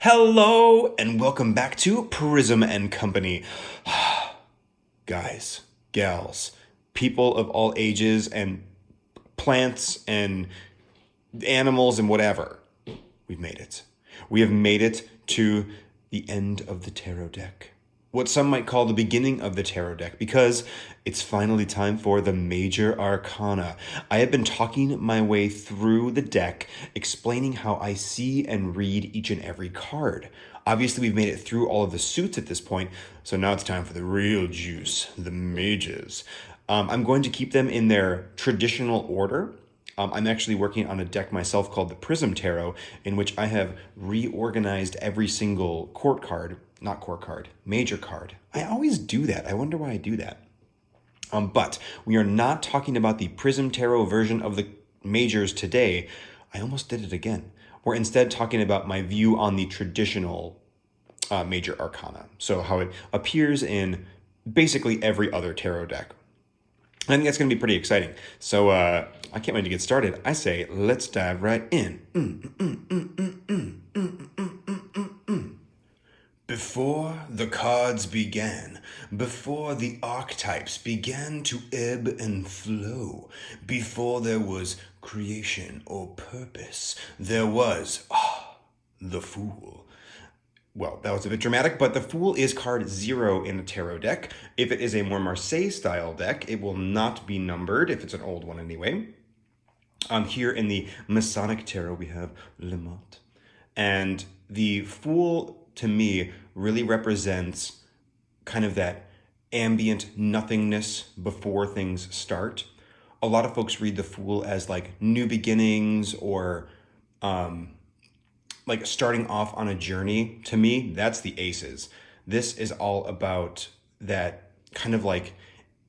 Hello and welcome back to Prism and Company. Guys, gals, people of all ages and plants and animals and whatever. We've made it. We have made it to the end of the tarot deck. What some might call the beginning of the tarot deck, because it's finally time for the Major Arcana. I have been talking my way through the deck, explaining how I see and read each and every card. Obviously, we've made it through all of the suits at this point, so now it's time for the real juice, the mages. I'm going to keep them in their traditional order. I'm actually working on a deck myself called the Prism Tarot, in which I have reorganized every single major card. I always do that. I wonder why I do that. But we are not talking about the Prism Tarot version of the majors today. I almost did it again. We're instead talking about my view on the traditional Major Arcana. So how it appears in basically every other tarot deck. I think that's going to be pretty exciting. So I can't wait to get started. I say, let's dive right in. Before the cards began, before the archetypes began to ebb and flow, before there was creation or purpose, there was, the Fool. Well, that was a bit dramatic, but the Fool is card 0 in a tarot deck. If it is a more Marseille-style deck, it will not be numbered, if it's an old one anyway. Here in the Masonic Tarot, we have Le Mat. And the Fool, to me, really represents kind of that ambient nothingness before things start. A lot of folks read the Fool as like new beginnings or like starting off on a journey. To me, that's the Aces. This is all about that kind of like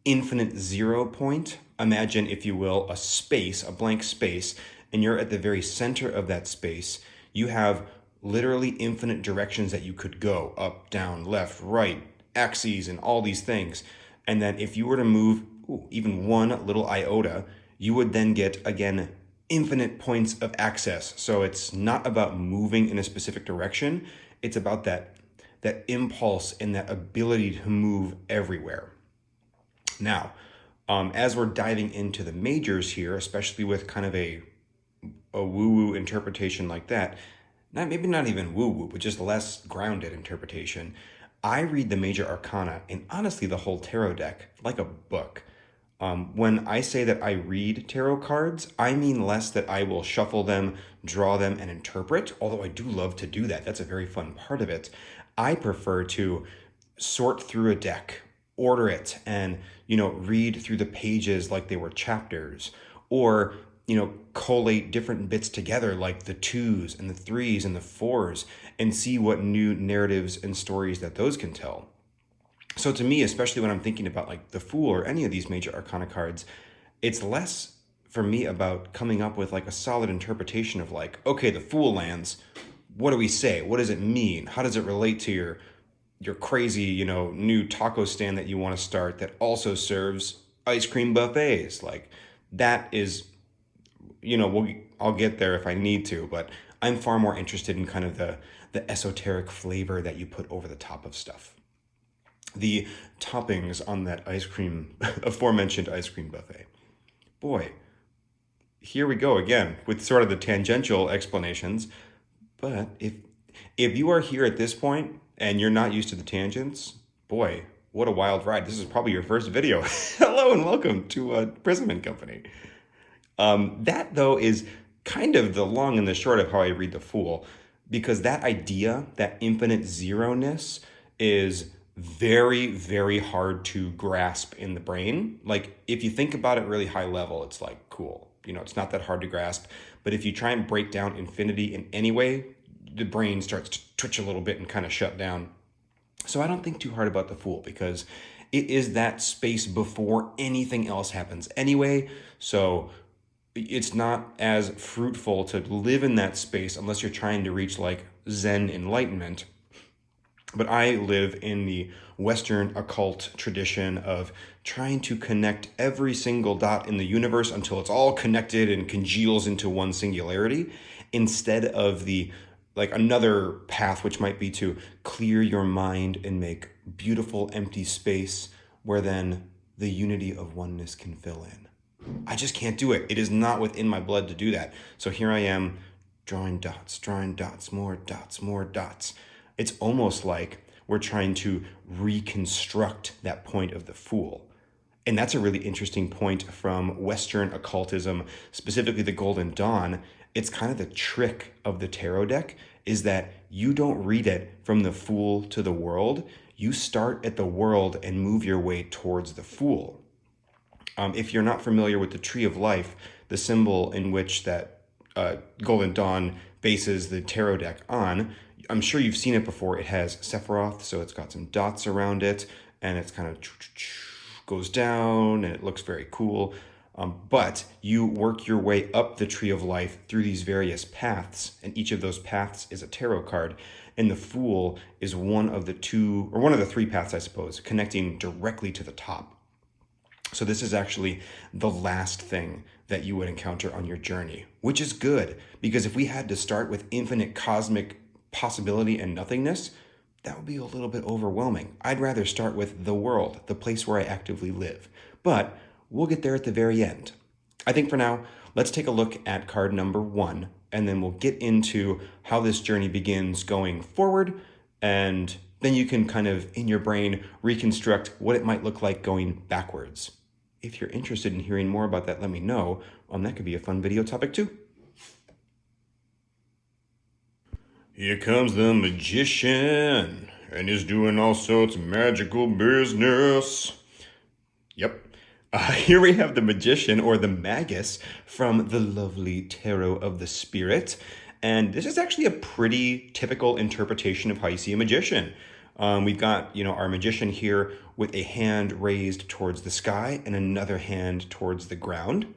infinite 0 point. Imagine, if you will, a space, a blank space, and you're at the very center of that space. You have literally infinite directions that you could go, up, down, left, right, axes, and all these things. And then if you were to move even one little iota, you would then get, again, infinite points of access. So it's not about moving in a specific direction. It's about that impulse and that ability to move everywhere. Now, as we're diving into the majors here, especially with kind of a woo-woo interpretation like that, maybe not even woo-woo, but just less grounded interpretation, I read the Major Arcana and honestly the whole tarot deck like a book. When I say that I read tarot cards, I mean less that I will shuffle them, draw them, and interpret, although I do love to do that. That's a very fun part of it. I prefer to sort through a deck, order it, and, read through the pages like they were chapters, or collate different bits together like the 2s and the 3s and the 4s and see what new narratives and stories that those can tell. So to me, especially when I'm thinking about like the Fool or any of these Major Arcana cards, it's less for me about coming up with like a solid interpretation of like, okay, the Fool lands. What do we say? What does it mean? How does it relate to your crazy, new taco stand that you want to start that also serves ice cream buffets? Like that is, I'll get there if I need to, but I'm far more interested in kind of the esoteric flavor that you put over the top of stuff. The toppings on that aforementioned ice cream buffet. Boy, here we go again with sort of the tangential explanations. But if you are here at this point and you're not used to the tangents, boy, what a wild ride. This is probably your first video. Hello and welcome to Prism and Company. That, though, is kind of the long and the short of how I read the Fool, because that idea, that infinite zeroness, is very, very hard to grasp in the brain. Like, if you think about it really high level, it's like, cool. It's not that hard to grasp. But if you try and break down infinity in any way, the brain starts to twitch a little bit and kind of shut down. So I don't think too hard about the Fool, because it is that space before anything else happens anyway. So it's not as fruitful to live in that space unless you're trying to reach like Zen enlightenment. But I live in the Western occult tradition of trying to connect every single dot in the universe until it's all connected and congeals into one singularity, instead of the like another path, which might be to clear your mind and make beautiful empty space where then the unity of oneness can fill in. I just can't do it. It is not within my blood to do that. So here I am drawing dots, more dots, more dots. It's almost like we're trying to reconstruct that point of the Fool. And that's a really interesting point from Western occultism, specifically the Golden Dawn. It's kind of the trick of the tarot deck is that you don't read it from the Fool to the World. You start at the World and move your way towards the Fool. If you're not familiar with the Tree of Life, the symbol in which that Golden Dawn bases the tarot deck on, I'm sure you've seen it before. It has Sephiroth, so it's got some dots around it, and it's kind of goes down, and it looks very cool. But you work your way up the Tree of Life through these various paths, and each of those paths is a tarot card. And the Fool is one of the two, or one of the three paths, I suppose, connecting directly to the top. So this is actually the last thing that you would encounter on your journey, which is good, because if we had to start with infinite cosmic possibility and nothingness, that would be a little bit overwhelming. I'd rather start with the world, the place where I actively live. But we'll get there at the very end. I think for now, let's take a look at card number 1, and then we'll get into how this journey begins going forward, and then you can kind of, in your brain, reconstruct what it might look like going backwards. If you're interested in hearing more about that, let me know. That could be a fun video topic too. Here comes the magician, and he's doing all sorts of magical business. Yep. Here we have the magician, or the magus, from the lovely Tarot of the Spirit. And this is actually a pretty typical interpretation of how you see a magician. We've got, our magician here with a hand raised towards the sky and another hand towards the ground.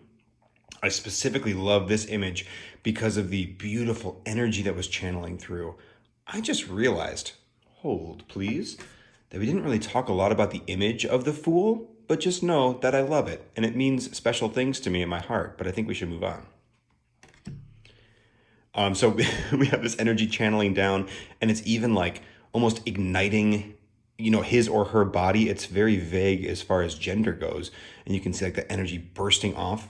I specifically love this image because of the beautiful energy that was channeling through. I just realized, hold please, that we didn't really talk a lot about the image of the Fool, but just know that I love it, and it means special things to me in my heart, but I think we should move on. So we have this energy channeling down, and it's even like almost igniting, his or her body. It's very vague as far as gender goes, and you can see like the energy bursting off.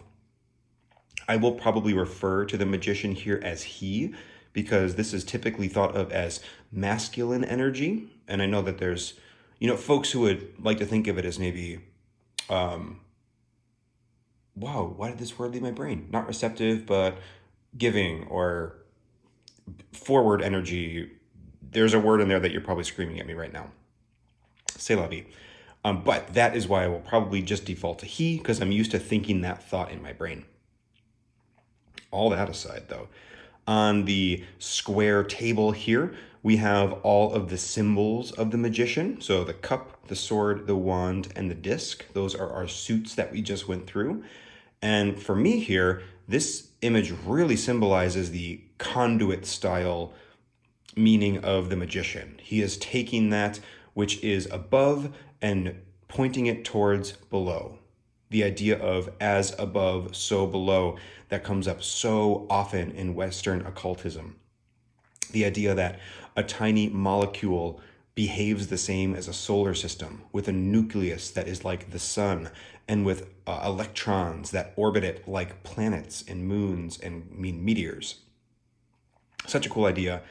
I will probably refer to the magician here as he, because this is typically thought of as masculine energy. And I know that there's, folks who would like to think of it as maybe, wow, why did this word leave my brain? Not receptive, but giving or forward energy. There's a word in there that you're probably screaming at me right now. C'est la vie. But that is why I will probably just default to he, because I'm used to thinking that thought in my brain. All that aside, though, on the square table here, we have all of the symbols of the magician. So the cup, the sword, the wand, and the disc. Those are our suits that we just went through. And for me here, this image really symbolizes the conduit style meaning of the magician. He is taking that which is above and pointing it towards below. The idea of as above, so below, that comes up so often in Western occultism. The idea that a tiny molecule behaves the same as a solar system, with a nucleus that is like the sun, and with electrons that orbit it like planets and moons and meteors. Such a cool idea.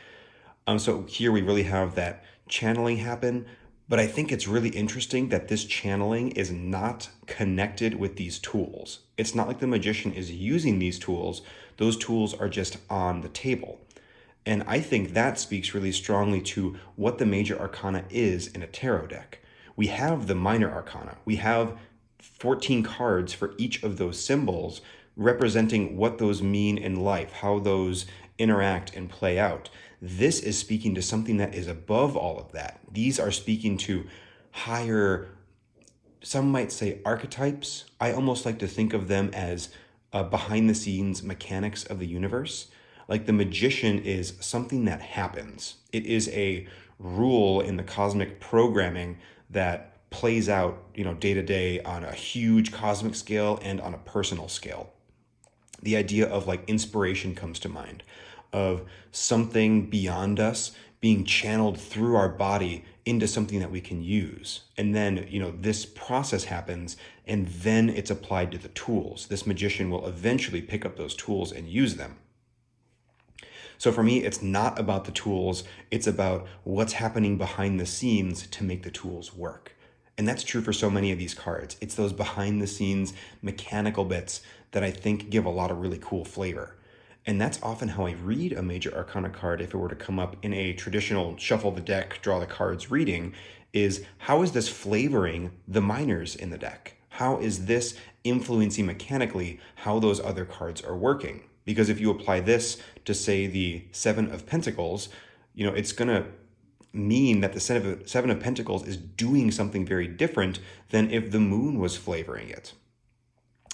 So here we really have that channeling happen, but I think it's really interesting that this channeling is not connected with these tools. It's not like the magician is using these tools. Those tools are just on the table. And I think that speaks really strongly to what the major arcana is in a tarot deck. We have the minor arcana. We have 14 cards for each of those symbols representing what those mean in life, how those interact and play out. This is speaking to something that is above all of that. These are speaking to higher, some might say archetypes. I almost like to think of them as behind the scenes mechanics of the universe. Like the magician is something that happens. It is a rule in the cosmic programming that plays out, day to day on a huge cosmic scale and on a personal scale. The idea of like inspiration comes to mind. of something beyond us being channeled through our body into something that we can use. And then, this process happens and then it's applied to the tools. This magician will eventually pick up those tools and use them. So for me, it's not about the tools, it's about what's happening behind the scenes to make the tools work. And that's true for so many of these cards. It's those behind the scenes mechanical bits that I think give a lot of really cool flavor. And that's often how I read a major arcana card if it were to come up in a traditional shuffle the deck, draw the cards reading, is how is this flavoring the minors in the deck? How is this influencing mechanically how those other cards are working? Because if you apply this to, say, the Seven of Pentacles, it's going to mean that the Seven of Pentacles is doing something very different than if the moon was flavoring it.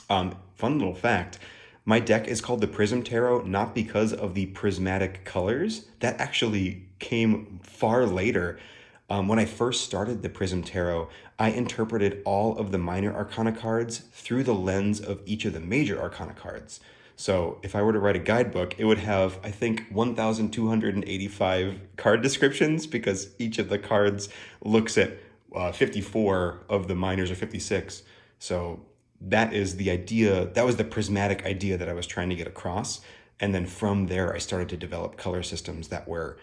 Fun little fact, my deck is called the Prism Tarot not because of the prismatic colors. That actually came far later. When I first started the Prism Tarot, I interpreted all of the minor arcana cards through the lens of each of the major arcana cards. So if I were to write a guidebook, it would have, I think, 1,285 card descriptions because each of the cards looks at 54 of the minors or 56. So that is the idea. That was the prismatic idea that I was trying to get across. And then from there, I started to develop color systems that were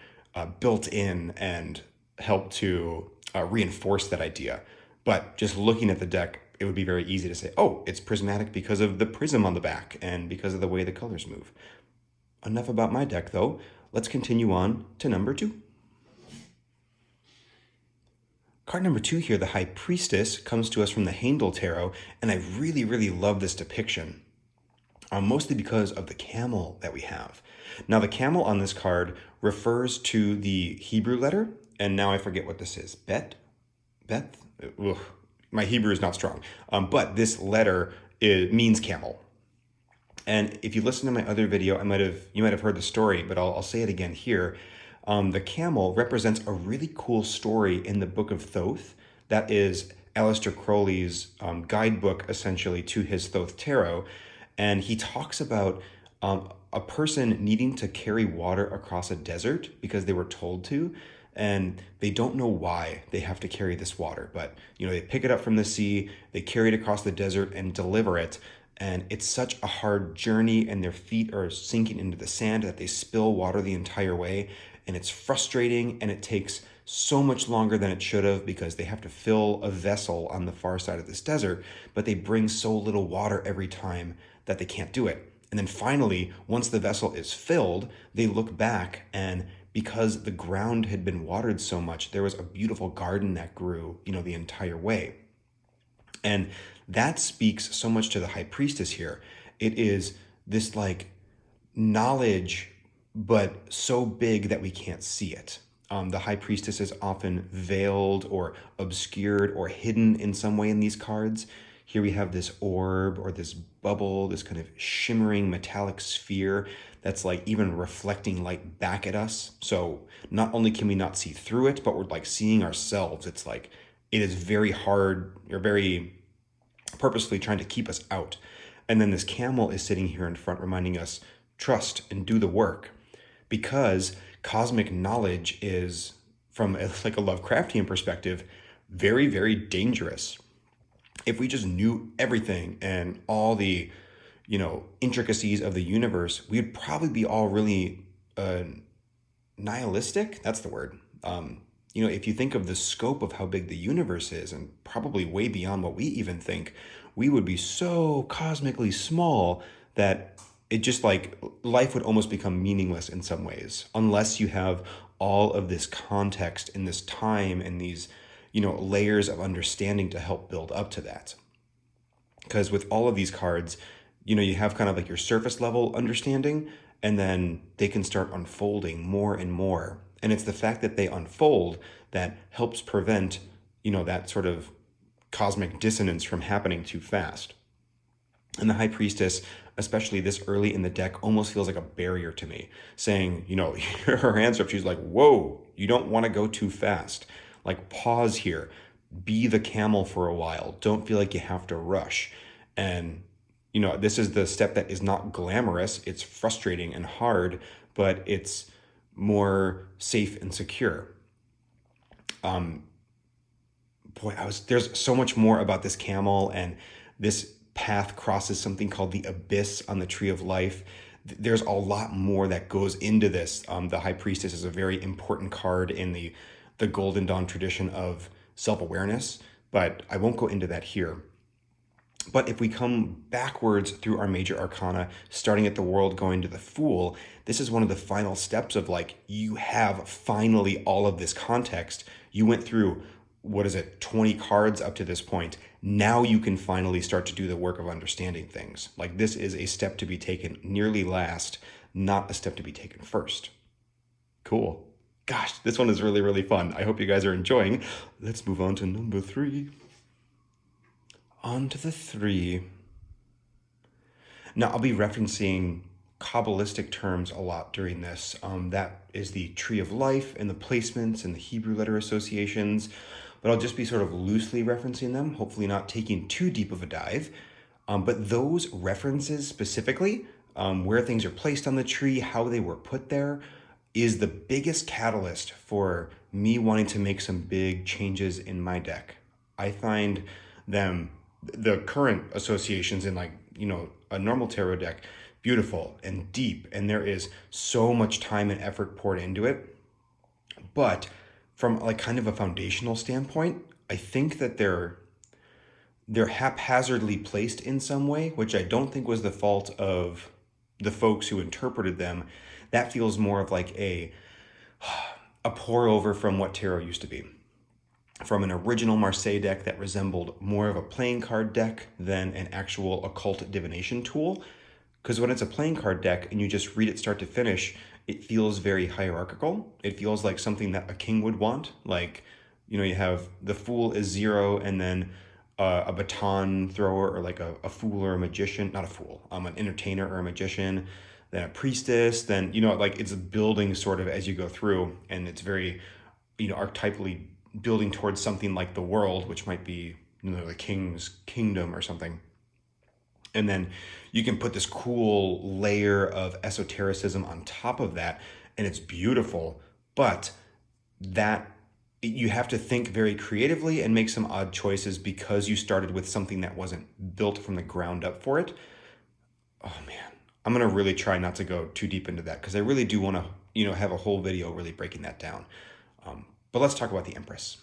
built in and helped to reinforce that idea. But just looking at the deck, it would be very easy to say, oh, it's prismatic because of the prism on the back and because of the way the colors move. Enough about my deck, though. Let's continue on to number 2. Card number 2 here, the High Priestess, comes to us from the Handel Tarot, and I really, really love this depiction, mostly because of the camel that we have. Now, the camel on this card refers to the Hebrew letter, and now I forget what this is. Beth? Ugh. My Hebrew is not strong, but this letter means camel. And if you listen to my other video, you might have heard the story, but I'll say it again here. The camel represents a really cool story in the Book of Thoth. That is Aleister Crowley's guidebook, essentially, to his Thoth Tarot. And he talks about a person needing to carry water across a desert because they were told to. And they don't know why they have to carry this water, but they pick it up from the sea, they carry it across the desert and deliver it. And it's such a hard journey and their feet are sinking into the sand that they spill water the entire way. And it's frustrating and it takes so much longer than it should have because they have to fill a vessel on the far side of this desert, but they bring so little water every time that they can't do it. And then finally, once the vessel is filled, they look back and because the ground had been watered so much, there was a beautiful garden that grew, the entire way. And that speaks so much to the High Priestess here. It is this knowledge, but so big that we can't see it. The High Priestess is often veiled or obscured or hidden in some way in these cards. Here we have this orb or this bubble, this kind of shimmering metallic sphere that's even reflecting light back at us. So not only can we not see through it, but we're seeing ourselves. It's it is very hard or very purposefully trying to keep us out. And then this camel is sitting here in front reminding us, trust and do the work. Because cosmic knowledge is, from a Lovecraftian perspective, very, very dangerous. If we just knew everything and all the intricacies of the universe, we'd probably be all really nihilistic. That's the word. If you think of the scope of how big the universe is and probably way beyond what we even think, we would be so cosmically small that it just life would almost become meaningless in some ways, unless you have all of this context and this time and these, layers of understanding to help build up to that. Because with all of these cards, you have kind of your surface level understanding, and then they can start unfolding more and more. And it's the fact that they unfold that helps prevent, that sort of cosmic dissonance from happening too fast. And the High Priestess, especially this early in the deck, almost feels like a barrier to me, saying, her hands up, she's like, whoa, you don't want to go too fast. Pause here, be the camel for a while. Don't feel like you have to rush. And, this is the step that is not glamorous. It's frustrating and hard, but it's more safe and secure. There's so much more about this camel, and this path crosses something called the abyss on the tree of life. There's a lot more that goes into this. The High Priestess is a very important card in the Golden Dawn tradition of self-awareness, but I won't go into that here. But if we come backwards through our major arcana, starting at the World, going to the Fool, this is one of the final steps of like, you have finally all of this context. You went through, 20 cards up to this point. Now you can finally start to do the work of understanding things. Like, this is a step to be taken nearly last, not a step to be taken first. Cool. Gosh, this one is really, really fun. I hope you guys are enjoying. Let's move on to number 3. On to the 3. Now, I'll be referencing Kabbalistic terms a lot during this. That is the Tree of Life and the placements and the Hebrew letter associations, but I'll just be sort of loosely referencing them, hopefully not taking too deep of a dive. But those references specifically, where things are placed on the tree, how they were put there, is the biggest catalyst for me wanting to make some big changes in my deck. I find the current associations in a normal tarot deck, beautiful and deep, and there is so much time and effort poured into it. But from like kind of a foundational standpoint, I think that they're haphazardly placed in some way, which I don't think was the fault of the folks who interpreted them. That feels more of like a pour over from what tarot used to be. From an original Marseille deck that resembled more of a playing card deck than an actual occult divination tool. Because when it's a playing card deck and you just read it start to finish, it feels very hierarchical. It feels like something that a king would want. Like, you have the Fool is 0, and then a baton thrower, or like a fool or a magician, not a fool, an entertainer or a magician, then a priestess, then, like it's building sort of as you go through, and it's very, archetypally building towards something like the World, which might be, the king's kingdom or something. And then you can put this cool layer of esotericism on top of that, and it's beautiful. But that you have to think very creatively and make some odd choices because you started with something that wasn't built from the ground up for it. Oh man, I'm gonna really try not to go too deep into that because I really do want to, have a whole video really breaking that down. But let's talk about the Empress.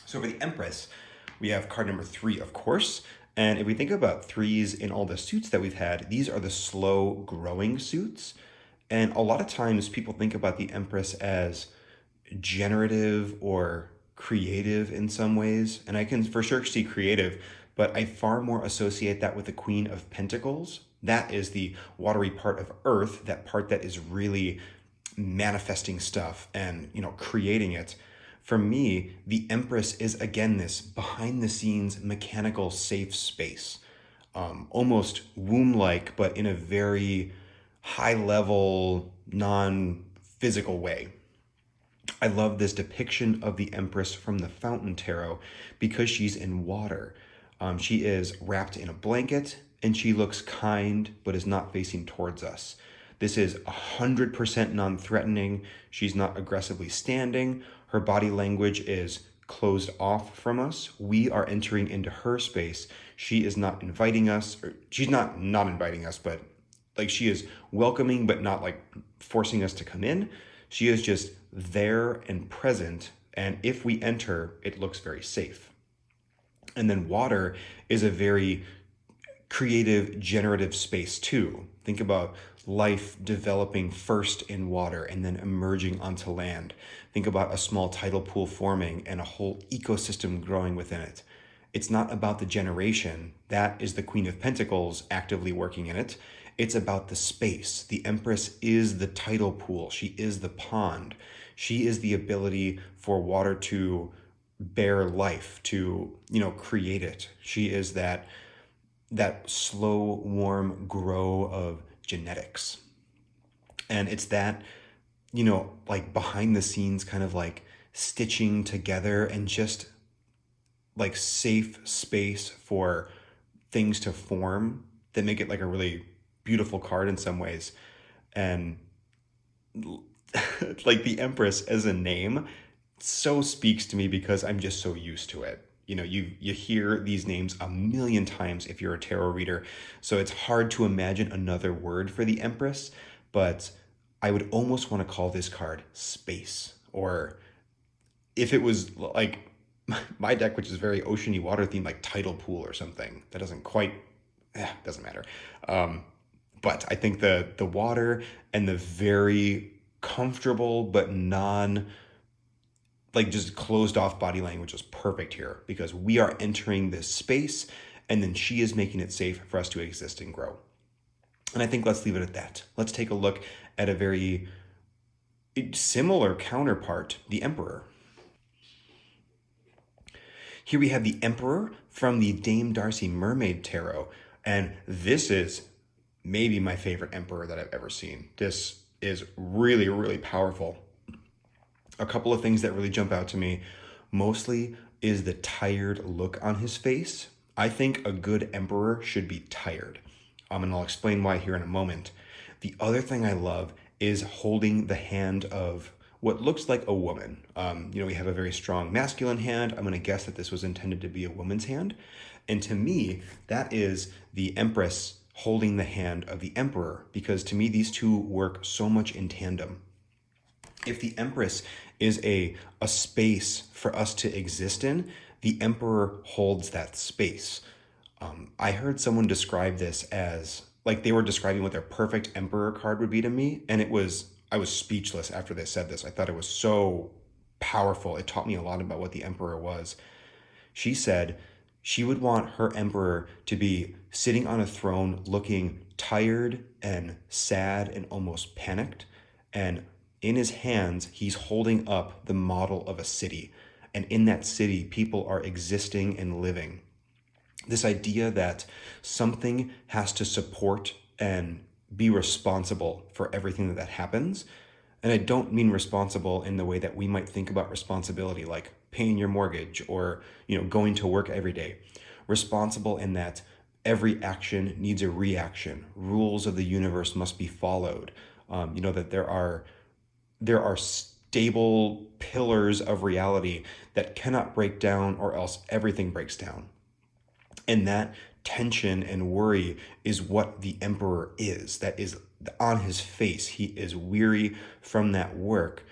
So for the Empress, we have card number 3, of course. And if we think about 3s in all the suits that we've had, these are the slow growing suits. And a lot of times people think about the Empress as generative or creative in some ways. And I can for sure see creative, but I far more associate that with the Queen of Pentacles. That is the watery part of Earth, that part that is really manifesting stuff and, creating it. For me, the Empress is, again, this behind-the-scenes mechanical safe space, almost womb-like, but in a very high-level, non-physical way. I love this depiction of the Empress from the Fountain Tarot because she's in water. She is wrapped in a blanket, and she looks kind, but is not facing towards us. This is 100% non-threatening. She's not aggressively standing. Her body language is closed off from us. We are entering into her space. She is not inviting us, or she's not inviting us, but like she is welcoming, but not like forcing us to come in. She is just there and present. And if we enter, it looks very safe. And then water is a very creative, generative space too. Think about life developing first in water and then emerging onto land. Think about a small tidal pool forming and a whole ecosystem growing within it. It's not about the generation. That is the Queen of Pentacles actively working in it. It's about the space. The Empress is the tidal pool. She is the pond. She is the ability for water to bear life, to, create it. She is that slow, warm grow of genetics. And it's that, like behind the scenes kind of like stitching together and just like safe space for things to form that make it like a really beautiful card in some ways. And like the Empress as a name so speaks to me because I'm just so used to it. You hear these names a million times if you're a tarot reader, so it's hard to imagine another word for the Empress, but I would almost want to call this card space. Or if it was like my deck, which is very oceany water themed, like tidal pool or something. That doesn't quite, doesn't matter. Um, but I think the water and the very comfortable but non, like, just closed off body language is perfect here because we are entering this space and then she is making it safe for us to exist and grow. And I think let's leave it at that. Let's take a look at a very similar counterpart, the Emperor. Here we have the Emperor from the Dame Darcy Mermaid Tarot, and this is maybe my favorite Emperor that I've ever seen. This is really, really powerful. A couple of things that really jump out to me mostly is the tired look on his face. I think a good Emperor should be tired. And I'll explain why here in a moment. The other thing I love is holding the hand of what looks like a woman. We have a very strong masculine hand. I'm going to guess that this was intended to be a woman's hand. And to me, that is the Empress holding the hand of the Emperor, because to me, these two work so much in tandem. If the Empress is a space for us to exist in, the Emperor holds that space. I heard someone describe this as, like, they were describing what their perfect Emperor card would be to me, and I was speechless after they said this. I thought it was so powerful. It taught me a lot about what the Emperor was. She said she would want her Emperor to be sitting on a throne looking tired and sad and almost panicked, and in his hands, he's holding up the model of a city. And in that city, people are existing and living. This idea that something has to support and be responsible for everything that happens. And I don't mean responsible in the way that we might think about responsibility, like paying your mortgage or, going to work every day. Responsible in that every action needs a reaction. Rules of the universe must be followed. That there are stable pillars of reality that cannot break down, or else everything breaks down. And that tension and worry is what the Emperor is. That is on his face. He is weary from that work,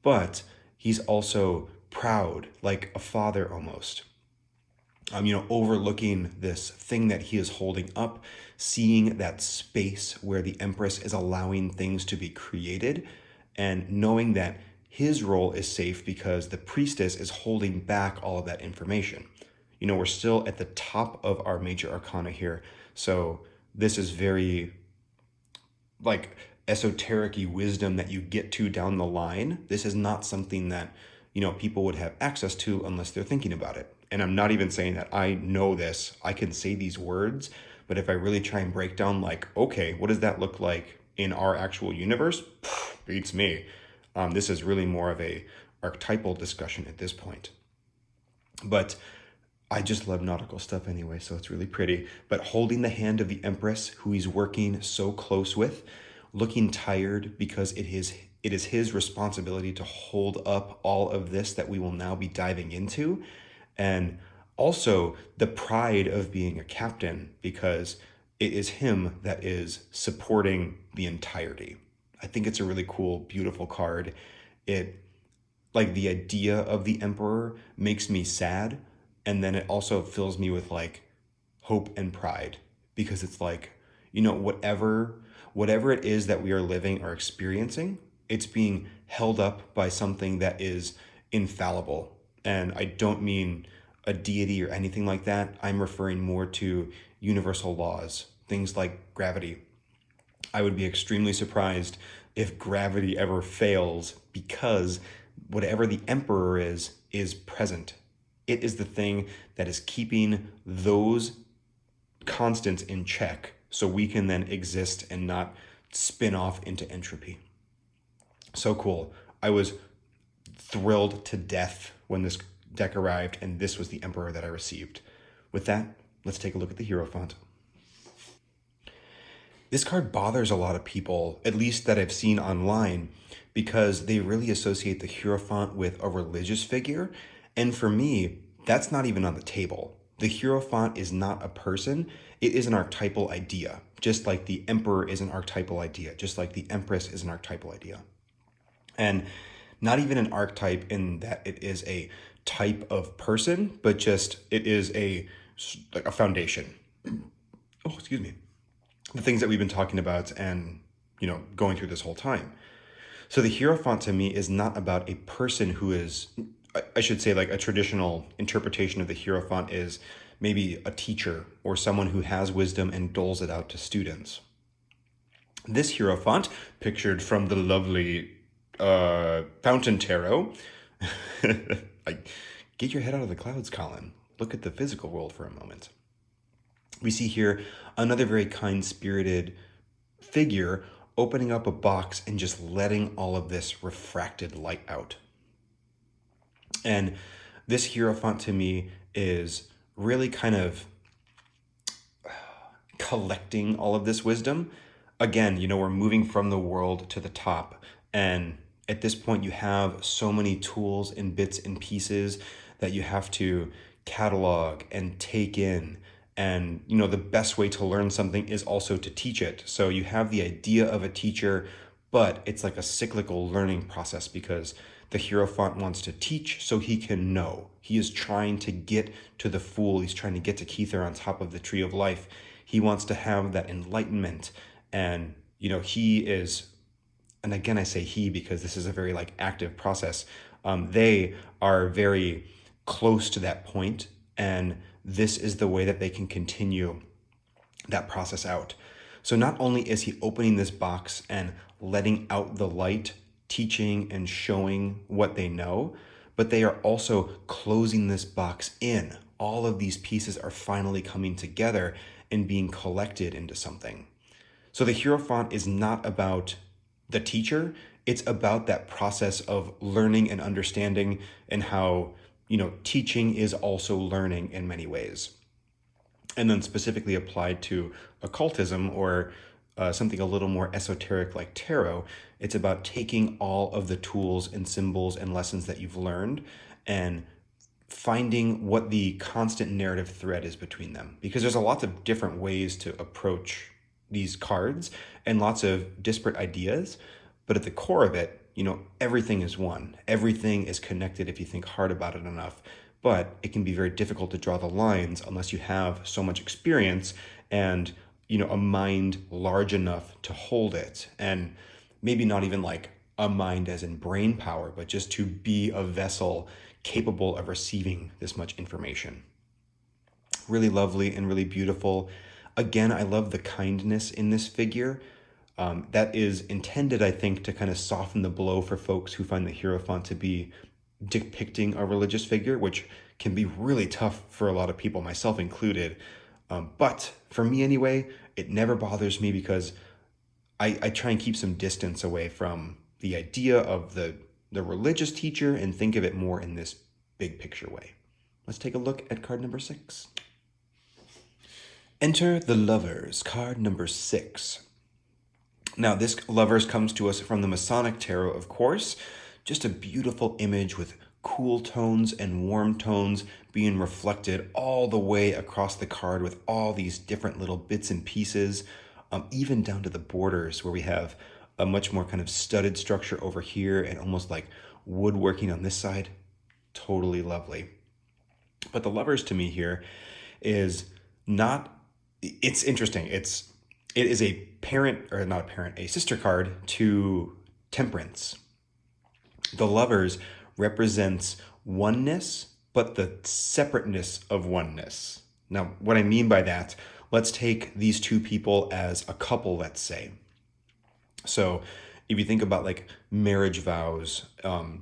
but he's also proud, like a father almost. Overlooking this thing that he is holding up, seeing that space where the Empress is allowing things to be created, and knowing that his role is safe because the Priestess is holding back all of that information. We're still at the top of our major arcana here. So this is very, like, esoteric-y wisdom that you get to down the line. This is not something that, people would have access to unless they're thinking about it. And I'm not even saying that I know this. I can say these words, but if I really try and break down, like, okay, what does that look like in our actual universe? Beats me. This is really more of a archetypal discussion at this point. But I just love nautical stuff anyway, so it's really pretty. But holding the hand of the Empress, who he's working so close with, looking tired because it is his responsibility to hold up all of this that we will now be diving into. And also the pride of being a captain, because it is him that is supporting the entirety. I think it's a really cool, beautiful card. Like, the idea of the Emperor makes me sad, and then it also fills me with, like, hope and pride, because it's like, whatever it is that we are living or experiencing, it's being held up by something that is infallible. And I don't mean a deity or anything like that. I'm referring more to universal laws, things like gravity. I would be extremely surprised if gravity ever fails, because whatever the Emperor is present. It is the thing that is keeping those constants in check, so we can then exist and not spin off into entropy. So cool. I was thrilled to death when this deck arrived, and this was the Emperor that I received. With that, let's take a look at the hero font. This card bothers a lot of people, at least that I've seen online, because they really associate the Hierophant with a religious figure. And for me, that's not even on the table. The Hierophant is not a person, it is an archetypal idea, just like the Emperor is an archetypal idea, just like the Empress is an archetypal idea. And not even an archetype in that it is a type of person, but just it is like a foundation. Oh, excuse me. The things that we've been talking about and, going through this whole time. So the Hierophant to me is not about a person who is, I should say, like a traditional interpretation of the Hierophant is maybe a teacher or someone who has wisdom and doles it out to students. This Hierophant, pictured from the lovely Fountain Tarot, like, get your head out of the clouds, Colin. Look at the physical world for a moment. We see here another very kind-spirited figure opening up a box and just letting all of this refracted light out. And this Hierophant to me is really kind of collecting all of this wisdom. Again, we're moving from the world to the top. And at this point, you have so many tools and bits and pieces that you have to catalog and take in. And, the best way to learn something is also to teach it. So you have the idea of a teacher, but it's like a cyclical learning process because the Hierophant wants to teach so he can know. He is trying to get to the Fool. He's trying to get to Kether on top of the Tree of Life. He wants to have that enlightenment. And, he is, and again, I say he because this is a very active process. They are very close to that point, and this is the way that they can continue that process out. So not only is he opening this box and letting out the light, teaching and showing what they know, but they are also closing this box in. All of these pieces are finally coming together and being collected into something. So the Hierophant is not about the teacher, it's about that process of learning and understanding and how teaching is also learning in many ways. And then specifically applied to occultism or something a little more esoteric like tarot, it's about taking all of the tools and symbols and lessons that you've learned and finding what the constant narrative thread is between them. Because there's a lot of different ways to approach these cards and lots of disparate ideas, but at the core of it, everything is one. Everything is connected if you think hard about it enough. But it can be very difficult to draw the lines unless you have so much experience and, a mind large enough to hold it. And maybe not even like a mind as in brain power, but just to be a vessel capable of receiving this much information. Really lovely and really beautiful. Again, I love the kindness in this figure. That is intended, I think, to kind of soften the blow for folks who find the Hierophant to be depicting a religious figure, which can be really tough for a lot of people, myself included. But for me anyway, it never bothers me because I try and keep some distance away from the idea of the religious teacher and think of it more in this big picture way. Let's take a look at card number 6. Enter the Lovers, card number 6. Now, this Lovers comes to us from the Masonic Tarot, of course. Just a beautiful image with cool tones and warm tones being reflected all the way across the card with all these different little bits and pieces, even down to the borders where we have a much more kind of studded structure over here and almost like woodworking on this side. Totally lovely. But the Lovers to me here is not, it's interesting. It is a a sister card to Temperance. The Lovers represents oneness, but the separateness of oneness. Now, what I mean by that, let's take these two people as a couple, let's say. So if you think about like marriage vows,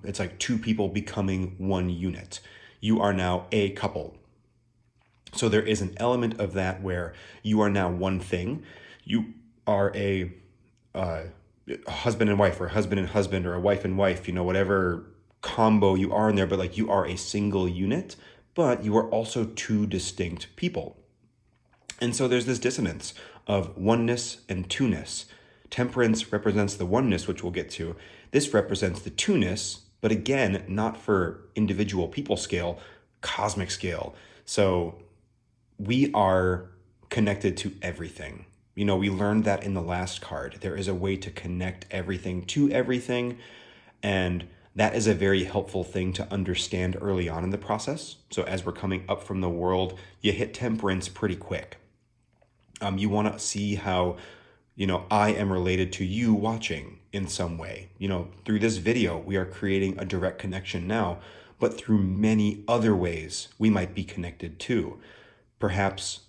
it's like two people becoming one unit. You are now a couple. So there is an element of that where you are now one thing. You are a husband and wife, or husband and husband, or a wife and wife, whatever combo you are in there, but like you are a single unit, but you are also two distinct people. And so there's this dissonance of oneness and two-ness. Temperance represents the oneness, which we'll get to. This represents the two-ness, but again, not for individual people scale, cosmic scale. So we are connected to everything. You know, we learned that in the last card. There is a way to connect everything to everything, and that is a very helpful thing to understand early on in the process. So as we're coming up from the world, you hit temperance pretty quick. You want to see how, you know, I am related to you watching in some way. You know, through this video, we are creating a direct connection now, but through many other ways we might be connected too. Perhaps,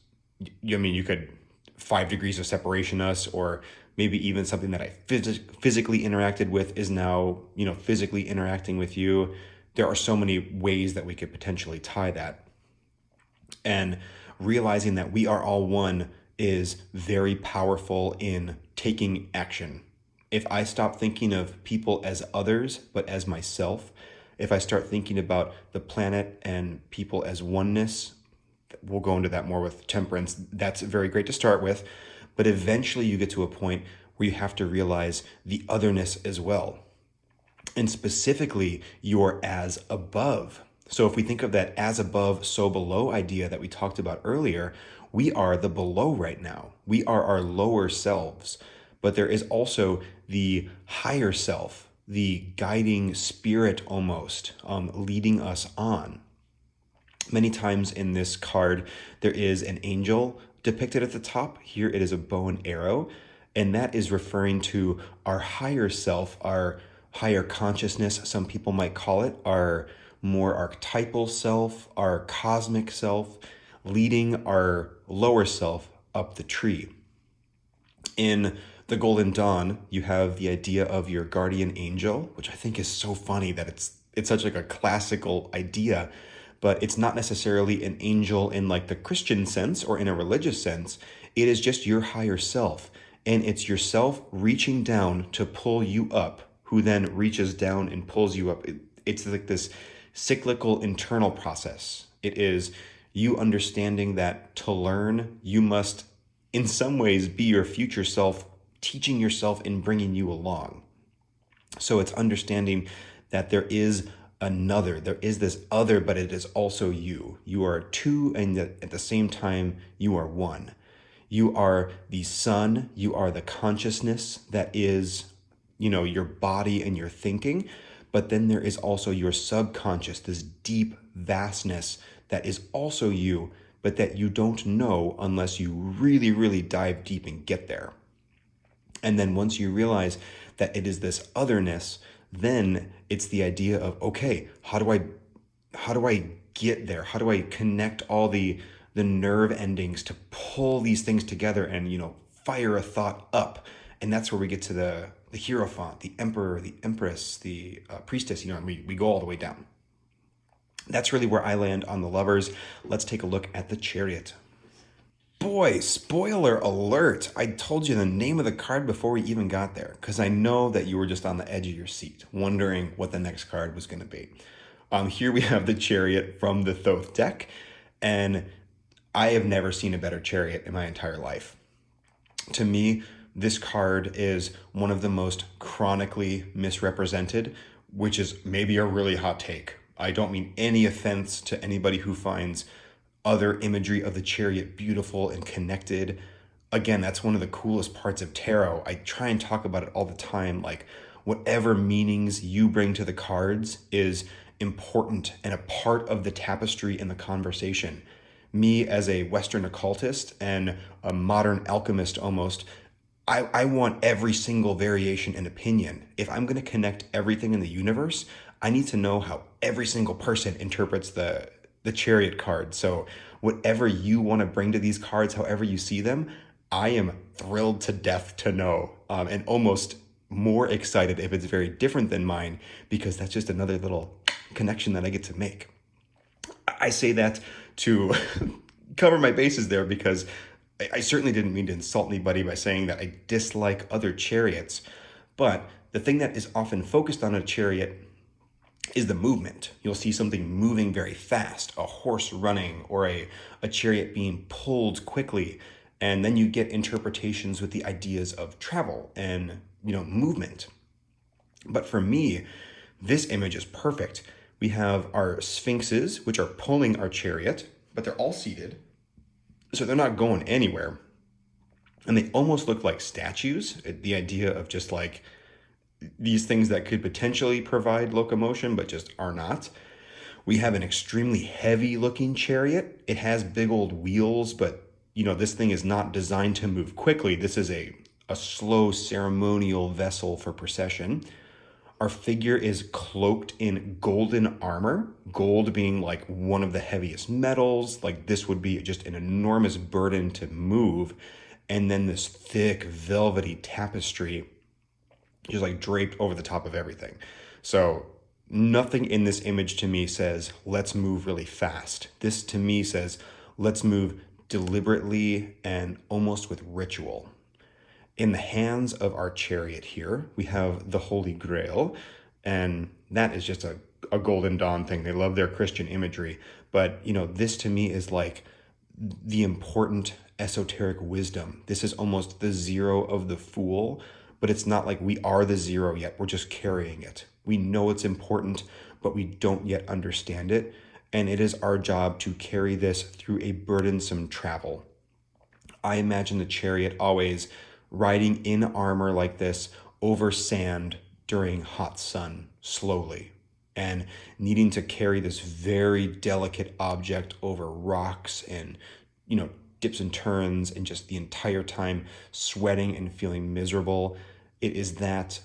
I mean, you could 5 degrees of separation us, or maybe even something that I physically interacted with is now, you know, physically interacting with you. There are so many ways that we could potentially tie that. And realizing that we are all one is very powerful in taking action. If I stop thinking of people as others, but as myself, if I start thinking about the planet and people as oneness, we'll go into that more with temperance. That's very great to start with, but eventually you get to a point where you have to realize the otherness as well. And specifically, you're as above. So if we think of that as above, so below idea that we talked about earlier, we are the below right now. We are our lower selves, but there is also the higher self, the guiding spirit almost, leading us on. Many times in this card, there is an angel depicted at the top. Here it is a bow and arrow, and that is referring to our higher self, our higher consciousness, some people might call it, our more archetypal self, our cosmic self, leading our lower self up the tree. In the Golden Dawn, you have the idea of your guardian angel, which I think is so funny that it's such like a classical idea, but it's not necessarily an angel in like the Christian sense or in a religious sense. It is just your higher self, and it's yourself reaching down to pull you up, who then reaches down and pulls you up. It's like this cyclical internal process. It is you understanding that to learn, you must in some ways be your future self, teaching yourself and bringing you along. So it's understanding that there is this other, but it is also you. You are two, and at the same time, you are one. You are the sun, you are the consciousness that is, you know, your body and your thinking, but then there is also your subconscious, this deep vastness that is also you, but that you don't know unless you really, really dive deep and get there. And then once you realize that it is this otherness, then it's the idea of, okay, how do I get there? How do I connect all the nerve endings to pull these things together and, you know, fire a thought up? And that's where we get to the Hierophant, the Emperor, the Empress, the Priestess, you know, and we go all the way down. That's really where I land on the Lovers. Let's take a look at the Chariot. Boy, spoiler alert. I told you the name of the card before we even got there, because I know that you were just on the edge of your seat, wondering what the next card was going to be. Here we have the Chariot from the Thoth deck, and I have never seen a better Chariot in my entire life. To me, this card is one of the most chronically misrepresented, which is maybe a really hot take. I don't mean any offense to anybody who finds other imagery of the Chariot beautiful and connected. Again, that's one of the coolest parts of tarot. I try and talk about it all the time. Like, whatever meanings you bring to the cards is important and a part of the tapestry and the conversation. Me, as a Western occultist and a modern alchemist almost, I want every single variation and opinion. If I'm going to connect everything in the universe, I need to know how every single person interprets the Chariot card. So whatever you want to bring to these cards, however you see them, I am thrilled to death to know, and almost more excited if it's very different than mine, because that's just another little connection that I get to make. I say that to cover my bases there, because I certainly didn't mean to insult anybody by saying that I dislike other Chariots, but the thing that is often focused on a Chariot is the movement. You'll see something moving very fast, a horse running, or a chariot being pulled quickly. And then you get interpretations with the ideas of travel and, movement. But for me, this image is perfect. We have our sphinxes, which are pulling our chariot, but they're all seated, so they're not going anywhere. And they almost look like statues. The idea of just like these things that could potentially provide locomotion, but just are not. We have an extremely heavy looking chariot. It has big old wheels, but this thing is not designed to move quickly. This is a slow ceremonial vessel for procession. Our figure is cloaked in golden armor, gold being like one of the heaviest metals. Like this would be just an enormous burden to move. And then this thick velvety tapestry just like draped over the top of everything. So nothing in this image to me says, let's move really fast. This to me says, let's move deliberately and almost with ritual. In the hands of our chariot here, we have the Holy Grail, and that is just a Golden Dawn thing. They love their Christian imagery, but this to me is like the important esoteric wisdom. This is almost the zero of the Fool, but it's not like we are the zero yet. We're just carrying it. We know it's important, but we don't yet understand it, and it is our job to carry this through a burdensome travel. I imagine the chariot always riding in armor like this over sand during hot sun slowly, and needing to carry this very delicate object over rocks and dips and turns, and just the entire time sweating and feeling miserable. It is that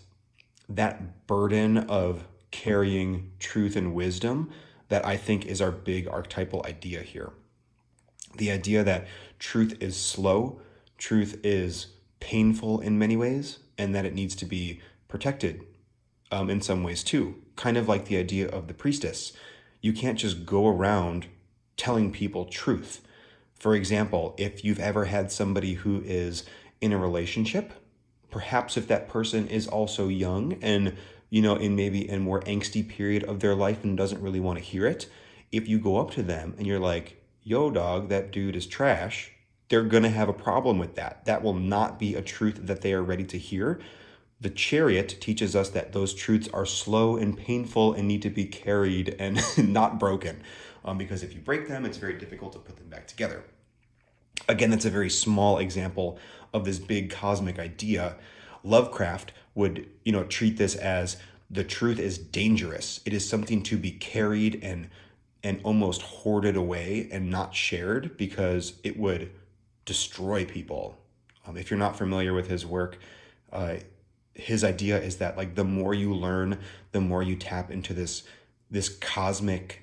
burden of carrying truth and wisdom that I think is our big archetypal idea here. The idea that truth is slow, truth is painful in many ways, and that it needs to be protected in some ways too. Kind of like the idea of the priestess. You can't just go around telling people truth. For example, if you've ever had somebody who is in a relationship, perhaps if that person is also young and in maybe a more angsty period of their life and doesn't really want to hear it, if you go up to them and you're like, yo dog, that dude is trash, they're going to have a problem with that. That will not be a truth that they are ready to hear. The chariot teaches us that those truths are slow and painful and need to be carried and not broken. Because if you break them, it's very difficult to put them back together. Again, that's a very small example of this big cosmic idea. Lovecraft would, treat this as the truth is dangerous. It is something to be carried and almost hoarded away and not shared because it would destroy people. If you're not familiar with his work, his idea is that like the more you learn, the more you tap into this cosmic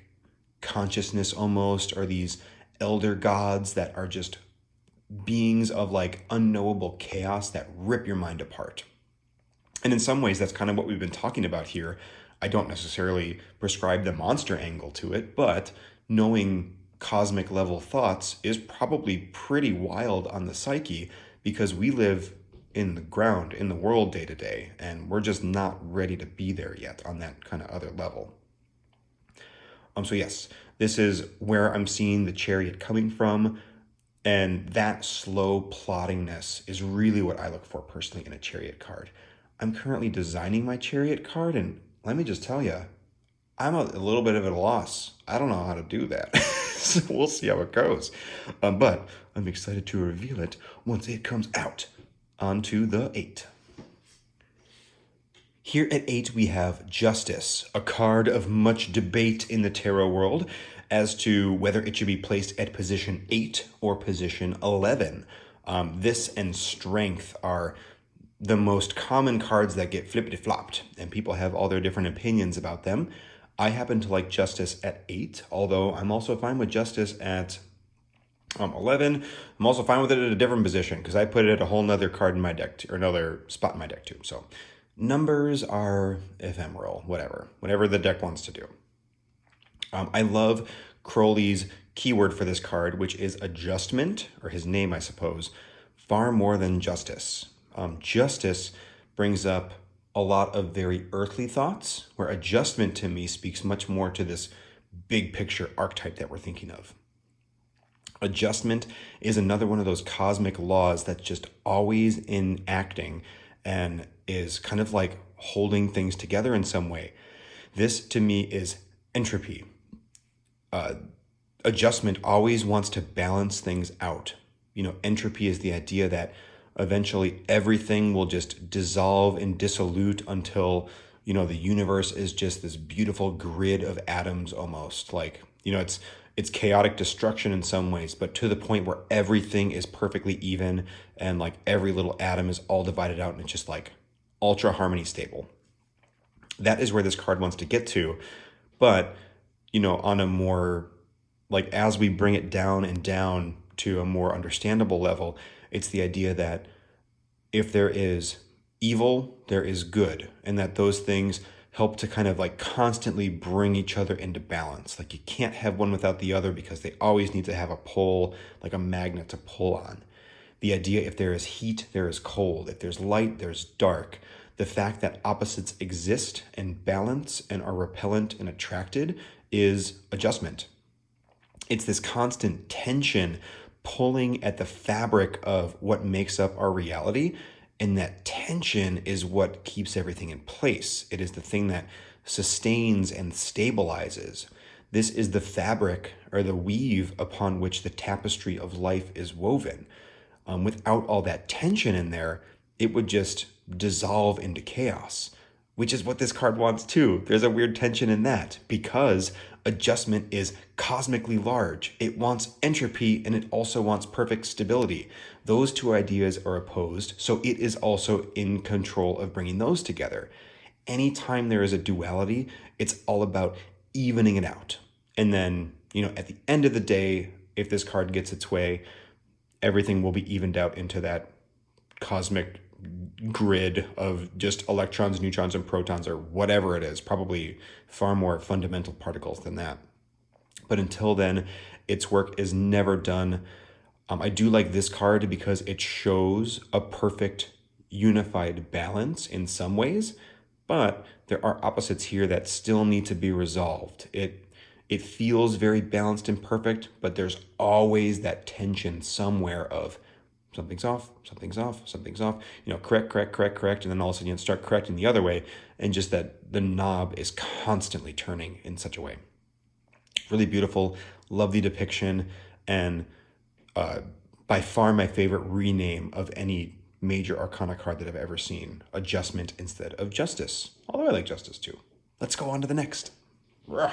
consciousness almost, or these elder gods that are just beings of like unknowable chaos that rip your mind apart. And in some ways, that's kind of what we've been talking about here. I don't necessarily prescribe the monster angle to it, but knowing cosmic level thoughts is probably pretty wild on the psyche because we live in the ground, in the world day to day, and we're just not ready to be there yet on that kind of other level. So yes, this is where I'm seeing the chariot coming from, and that slow ploddingness is really what I look for personally in a chariot card. I'm currently designing my chariot card, and let me just tell you, I'm a little bit of at a loss. I don't know how to do that. So we'll see how it goes. But I'm excited to reveal it once it comes out. On to the 8. Here at 8, we have Justice, a card of much debate in the tarot world as to whether it should be placed at position 8 or position 11. This and Strength are the most common cards that get flippity-flopped, and people have all their different opinions about them. I happen to like Justice at 8, although I'm also fine with Justice at 11. I'm also fine with it at a different position because I put it at a whole nother card in my deck, or another spot in my deck too. So numbers are ephemeral, whatever the deck wants to do. I love Crowley's keyword for this card, which is adjustment, or his name, I suppose, far more than justice. Justice brings up a lot of very earthly thoughts, where adjustment to me speaks much more to this big picture archetype that we're thinking of. Adjustment is another one of those cosmic laws that's just always enacting and is kind of like holding things together in some way. This to me is entropy. Adjustment always wants to balance things out. Entropy is the idea that eventually everything will just dissolve and dissolute until, the universe is just this beautiful grid of atoms almost. Like, it's chaotic destruction in some ways, but to the point where everything is perfectly even and like every little atom is all divided out and it's just like ultra harmony stable. That is where this card wants to get to. But, on a more, like, as we bring it down and down to a more understandable level, it's the idea that if there is evil, there is good, and that those things help to kind of like constantly bring each other into balance. Like, you can't have one without the other because they always need to have a pull, like a magnet to pull on. The idea, if there is heat, there is cold. If there's light, there's dark. The fact that opposites exist and balance and are repellent and attracted is adjustment. It's this constant tension pulling at the fabric of what makes up our reality. And that tension is what keeps everything in place. It is the thing that sustains and stabilizes. This is the fabric or the weave upon which the tapestry of life is woven. Without all that tension in there, it would just dissolve into chaos, which is what this card wants too. There's a weird tension in that because adjustment is cosmically large. It wants entropy and it also wants perfect stability. Those two ideas are opposed, so it is also in control of bringing those together. Anytime there is a duality, it's all about evening it out. And then, at the end of the day, if this card gets its way, everything will be evened out into that cosmic grid of just electrons, neutrons, and protons, or whatever it is, probably far more fundamental particles than that. But until then, its work is never done. I do like this card because it shows a perfect unified balance in some ways, but there are opposites here that still need to be resolved. It feels very balanced and perfect, but there's always that tension somewhere of something's off, something's off, something's off, correct. And then all of a sudden you start correcting the other way. And just that the knob is constantly turning in such a way. Really beautiful, lovely depiction. And by far my favorite rename of any major Arcana card that I've ever seen. Adjustment instead of Justice. Although I like Justice too. Let's go on to the next. Rawr.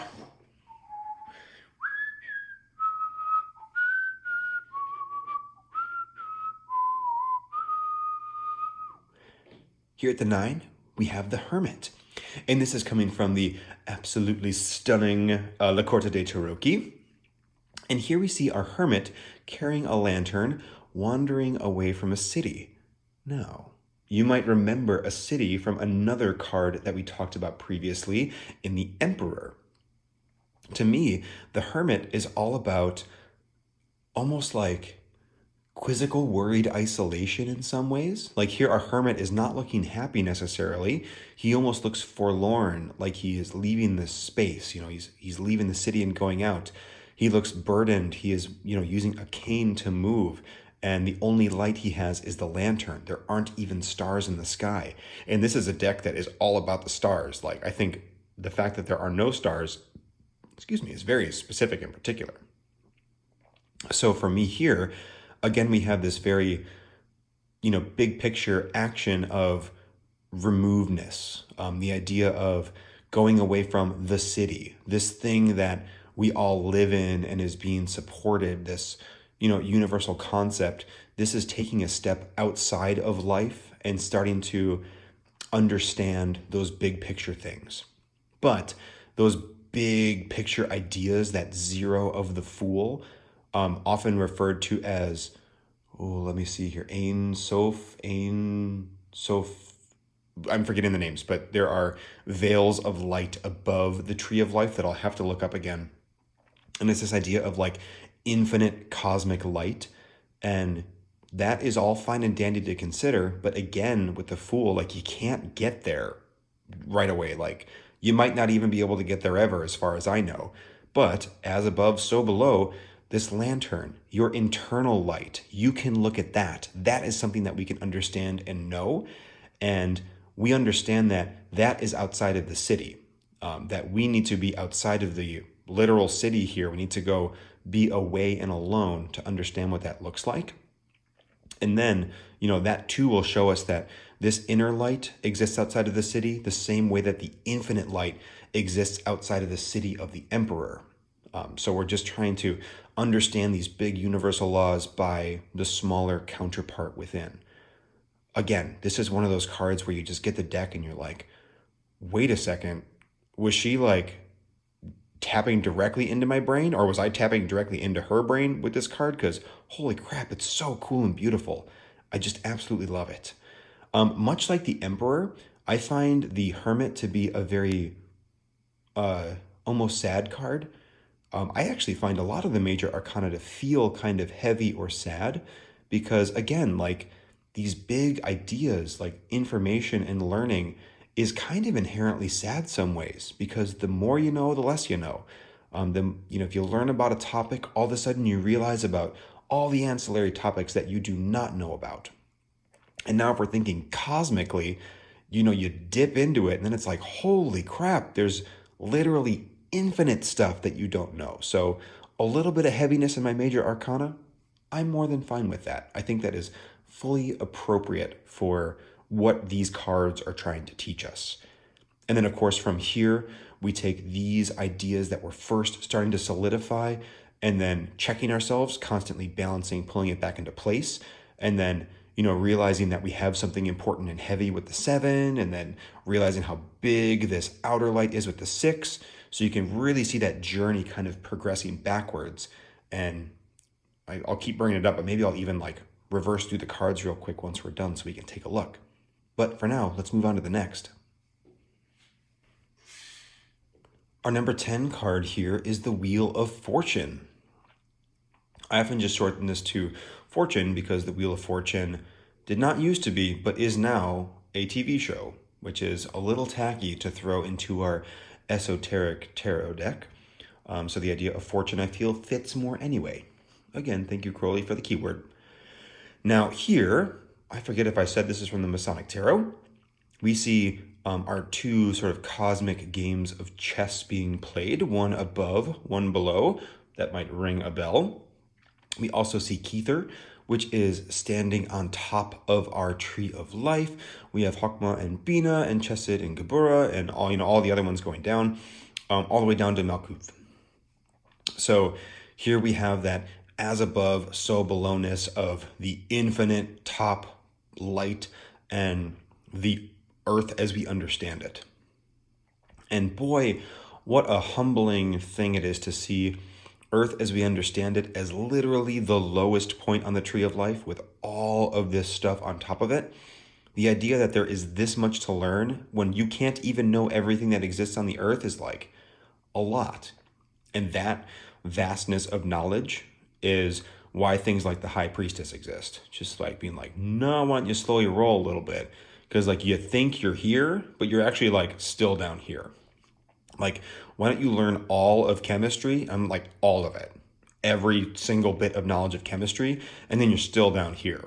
Here at the 9, we have the Hermit. And this is coming from the absolutely stunning La Corte de Tarocchi. And here we see our Hermit carrying a lantern, wandering away from a city. Now, you might remember a city from another card that we talked about previously in the Emperor. To me, the Hermit is all about almost like quizzical, worried isolation in some ways. Like here, our Hermit is not looking happy necessarily. He almost looks forlorn, like he is leaving this space. He's leaving the city and going out. He looks burdened. He is, using a cane to move. And the only light he has is the lantern. There aren't even stars in the sky. And this is a deck that is all about the stars. Like, I think the fact that there are no stars, is very specific in particular. So for me here, again, we have this very, big picture action of removedness. The idea of going away from the city, this thing that we all live in and is being supported, this, universal concept. This is taking a step outside of life and starting to understand those big picture things. But those big picture ideas, that zero of the Fool, often referred to as, let me see here, Ein Sof, I'm forgetting the names, but there are veils of light above the tree of life that I'll have to look up again. And it's this idea of like infinite cosmic light. And that is all fine and dandy to consider. But again, with the Fool, like you can't get there right away. Like you might not even be able to get there ever, as far as I know. But as above, so below, this lantern, your internal light, you can look at that. That is something that we can understand and know. And we understand that that is outside of the city, that we need to be outside of the literal city here. We need to go be away and alone to understand what that looks like. And then, that too will show us that this inner light exists outside of the city, the same way that the infinite light exists outside of the city of the emperor. So we're just trying to understand these big universal laws by the smaller counterpart within. Again, this is one of those cards where you just get the deck and you're like, wait a second, was she like tapping directly into my brain, or was I tapping directly into her brain with this card? Because holy crap, it's so cool and beautiful. I just absolutely love it. Much like the Emperor, I find the Hermit to be a very almost sad card. I actually find a lot of the major arcana to feel kind of heavy or sad because, again, like these big ideas like information and learning is kind of inherently sad some ways, because the more you know, the less you know. If you learn about a topic, all of a sudden you realize about all the ancillary topics that you do not know about. And now if we're thinking cosmically, you dip into it and then it's like, holy crap, there's literally infinite stuff that you don't know. So a little bit of heaviness in my major arcana, I'm more than fine with that. I think that is fully appropriate for what these cards are trying to teach us. And then, of course, from here, we take these ideas that we're first starting to solidify and then checking ourselves, constantly balancing, pulling it back into place, and then, realizing that we have something important and heavy with the 7, and then realizing how big this outer light is with the 6. So you can really see that journey kind of progressing backwards. And I'll keep bringing it up, but maybe I'll even reverse through the cards real quick once we're done so we can take a look. But for now, let's move on to the next. Our number 10 card here is the Wheel of Fortune. I often just shorten this to Fortune because the Wheel of Fortune did not used to be, but is now a TV show, which is a little tacky to throw into our esoteric tarot deck. So the idea of fortune, I feel, fits more anyway. Again, thank you, Crowley, for the keyword. Now here, I forget if I said this is from the Masonic Tarot. We see our two sort of cosmic games of chess being played, one above, one below. That might ring a bell. We also see Kether, which is standing on top of our tree of life. We have Hokmah and Bina and Chesed and Gebura and all the other ones going down, all the way down to Malkuth. So here we have that as above, so belowness of the infinite top light and the earth as we understand it. And boy, what a humbling thing it is to see Earth as we understand it as literally the lowest point on the tree of life with all of this stuff on top of it. The idea that there is this much to learn when you can't even know everything that exists on the earth is like a lot. And that vastness of knowledge is why things like the High Priestess exist. Just like being like, no, I want you to slowly roll a little bit. Because you think you're here, but you're actually still down here. Why don't you learn all of chemistry? I'm all of it. Every single bit of knowledge of chemistry, and then you're still down here.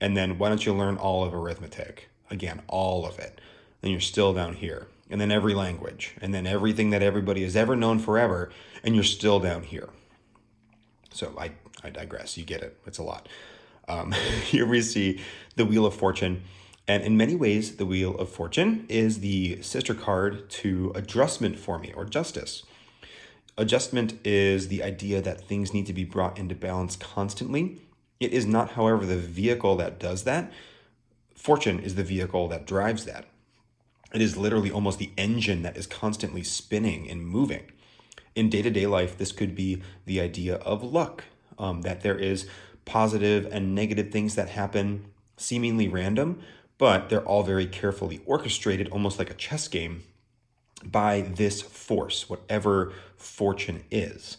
And then why don't you learn all of arithmetic? Again, all of it. Then you're still down here. And then every language. And then everything that everybody has ever known forever, and you're still down here. So I digress. You get it. It's a lot. Here we see the Wheel of Fortune. And in many ways, the Wheel of Fortune is the sister card to Adjustment for me, or Justice. Adjustment is the idea that things need to be brought into balance constantly. It is not, however, the vehicle that does that. Fortune is the vehicle that drives that. It is literally almost the engine that is constantly spinning and moving. In day-to-day life, this could be the idea of luck, that there is positive and negative things that happen seemingly random, but they're all very carefully orchestrated, almost like a chess game, by this force, whatever fortune is.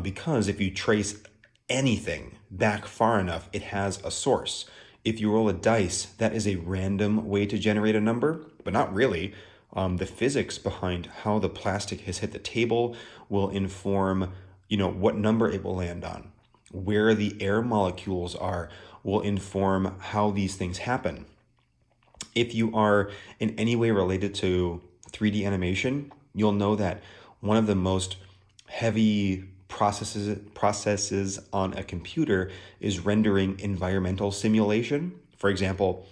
Because if you trace anything back far enough, it has a source. If you roll a dice, that is a random way to generate a number, but not really. The physics behind how the plastic has hit the table will inform what number it will land on. Where the air molecules are will inform how these things happen. If you are in any way related to 3D animation, you'll know that one of the most heavy processes on a computer is rendering environmental simulation. For example,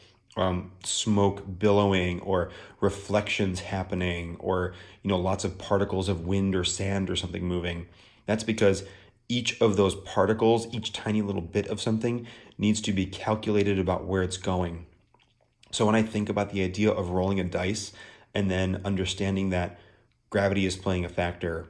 smoke billowing or reflections happening, or lots of particles of wind or sand or something moving. That's because each of those particles, each tiny little bit of something, needs to be calculated about where it's going. So when I think about the idea of rolling a dice and then understanding that gravity is playing a factor,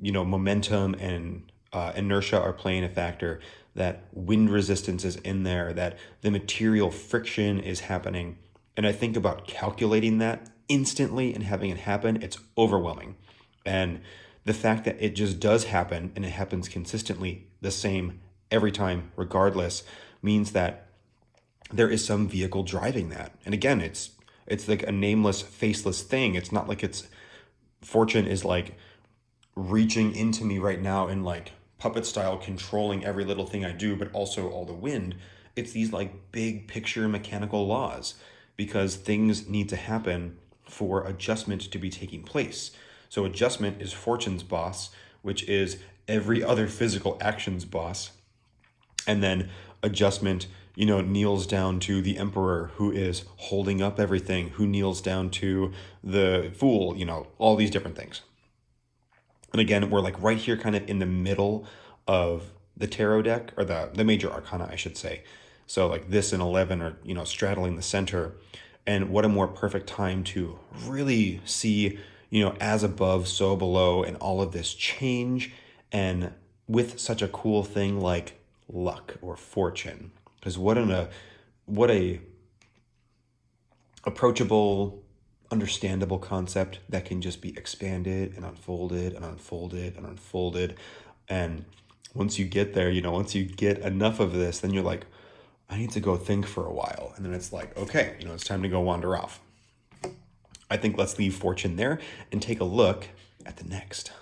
momentum and inertia are playing a factor, that wind resistance is in there, that the material friction is happening, and I think about calculating that instantly and having it happen, it's overwhelming. And the fact that it just does happen and it happens consistently the same every time, regardless, means that there is some vehicle driving that. And again, it's like a nameless, faceless thing. It's not like fortune is like reaching into me right now and like puppet style controlling every little thing I do, but also all the wind. It's these like big picture mechanical laws, because things need to happen for adjustment to be taking place. So adjustment is fortune's boss, which is every other physical action's boss. And then adjustment, kneels down to the emperor, who is holding up everything, who kneels down to the fool, all these different things. And again, we're like right here kind of in the middle of the tarot deck, or the major arcana, I should say. So like this and 11 are, straddling the center. And what a more perfect time to really see, as above, so below, and all of this change. And with such a cool thing like luck or fortune. Because what a approachable, understandable concept that can just be expanded and unfolded and unfolded and unfolded. And once you get there, once you get enough of this, then you're like, I need to go think for a while. And then it's like, okay, it's time to go wander off. I think let's leave fortune there and take a look at the next.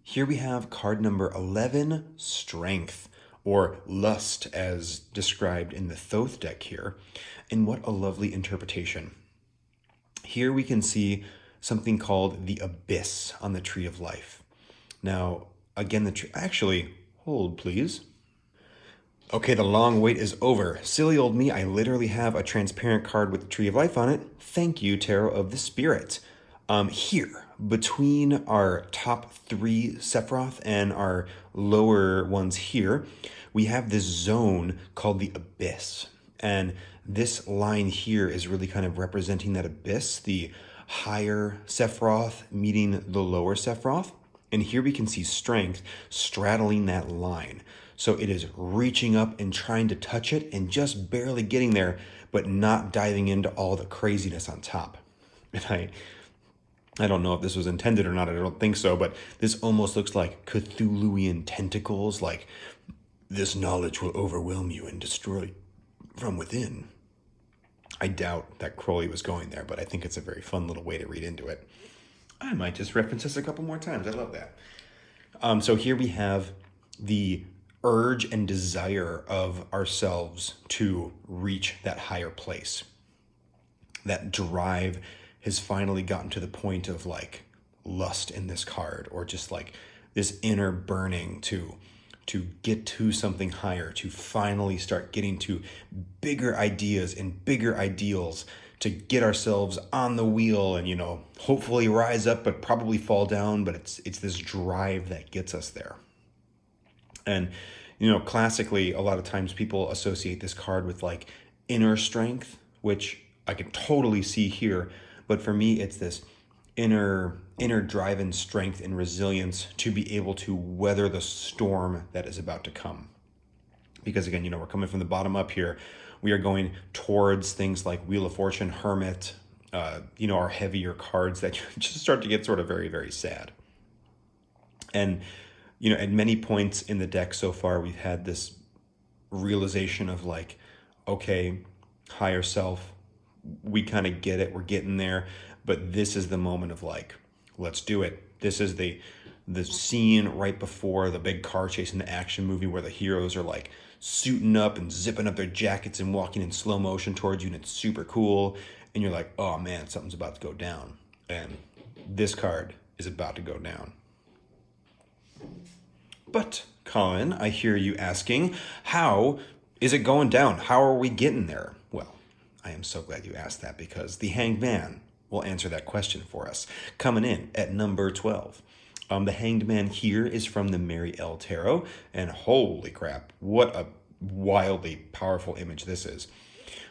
Here we have card number 11, Strength, or Lust, as described in the Thoth deck here. And what a lovely interpretation. Here we can see something called the Abyss on the Tree of Life. Now, again, actually, hold please. Okay, the long wait is over. Silly old me, I literally have a transparent card with the Tree of Life on it. Thank you, Tarot of the Spirit. Here, between our top 3 Sephiroth and our lower ones here, we have this zone called the Abyss. And this line here is really kind of representing that abyss, the higher Sephiroth meeting the lower Sephiroth. And here we can see Strength straddling that line. So it is reaching up and trying to touch it and just barely getting there, but not diving into all the craziness on top. And I don't know if this was intended or not, I don't think so, but this almost looks like Cthulhuian tentacles, like this knowledge will overwhelm you and destroy from within. I doubt that Crowley was going there, but I think it's a very fun little way to read into it. I might just reference this a couple more times. I love that. So here we have the urge and desire of ourselves to reach that higher place. That drive has finally gotten to the point of like lust in this card, or just like this inner burning to get to something higher, to finally start getting to bigger ideas and bigger ideals, to get ourselves on the wheel and, hopefully rise up, but probably fall down. But it's this drive that gets us there. And, classically, a lot of times people associate this card with like inner strength, which I can totally see here. But for me, it's this inner drive and strength and resilience to be able to weather the storm that is about to come. Because again, we're coming from the bottom up here. We are going towards things like Wheel of Fortune, Hermit, our heavier cards that just start to get sort of very, very sad. And, at many points in the deck so far, we've had this realization of like, okay, higher self, we kind of get it, we're getting there, but this is the moment of like, let's do it. This is the the scene right before the big car chase in the action movie where the heroes are like suiting up and zipping up their jackets and walking in slow motion towards you, and it's super cool. And you're like, oh man, something's about to go down. And this card is about to go down. But, Colin, I hear you asking, how is it going down? How are we getting there? Well, I am so glad you asked that, because the Hanged Man will answer that question for us. Coming in at number 12. The Hanged Man here is from the Mary L. Tarot, and holy crap, what a wildly powerful image this is.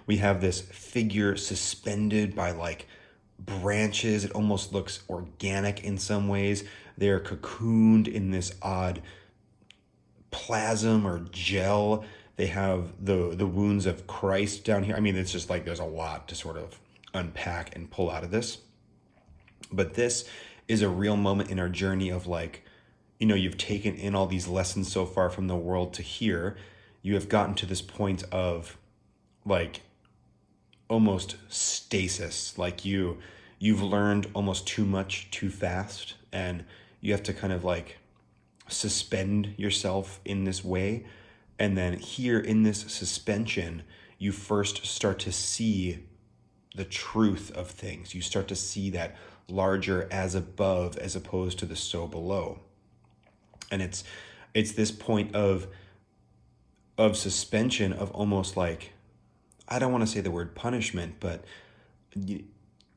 We have this figure suspended by like branches. It almost looks organic in some ways. They're cocooned in this odd plasm or gel. They have the wounds of Christ down here. I mean, it's just like there's a lot to sort of unpack and pull out of this. But this is a real moment in our journey of like, you know, you've taken in all these lessons so far from the world to here. You have gotten to this point of like almost stasis. Like you've learned almost too much too fast, and you have to kind of like suspend yourself in this way. And then here in this suspension, you first start to see the truth of things. You start to see that larger as above as opposed to the so below. And it's this point of suspension, of almost like, I don't want to say the word punishment, but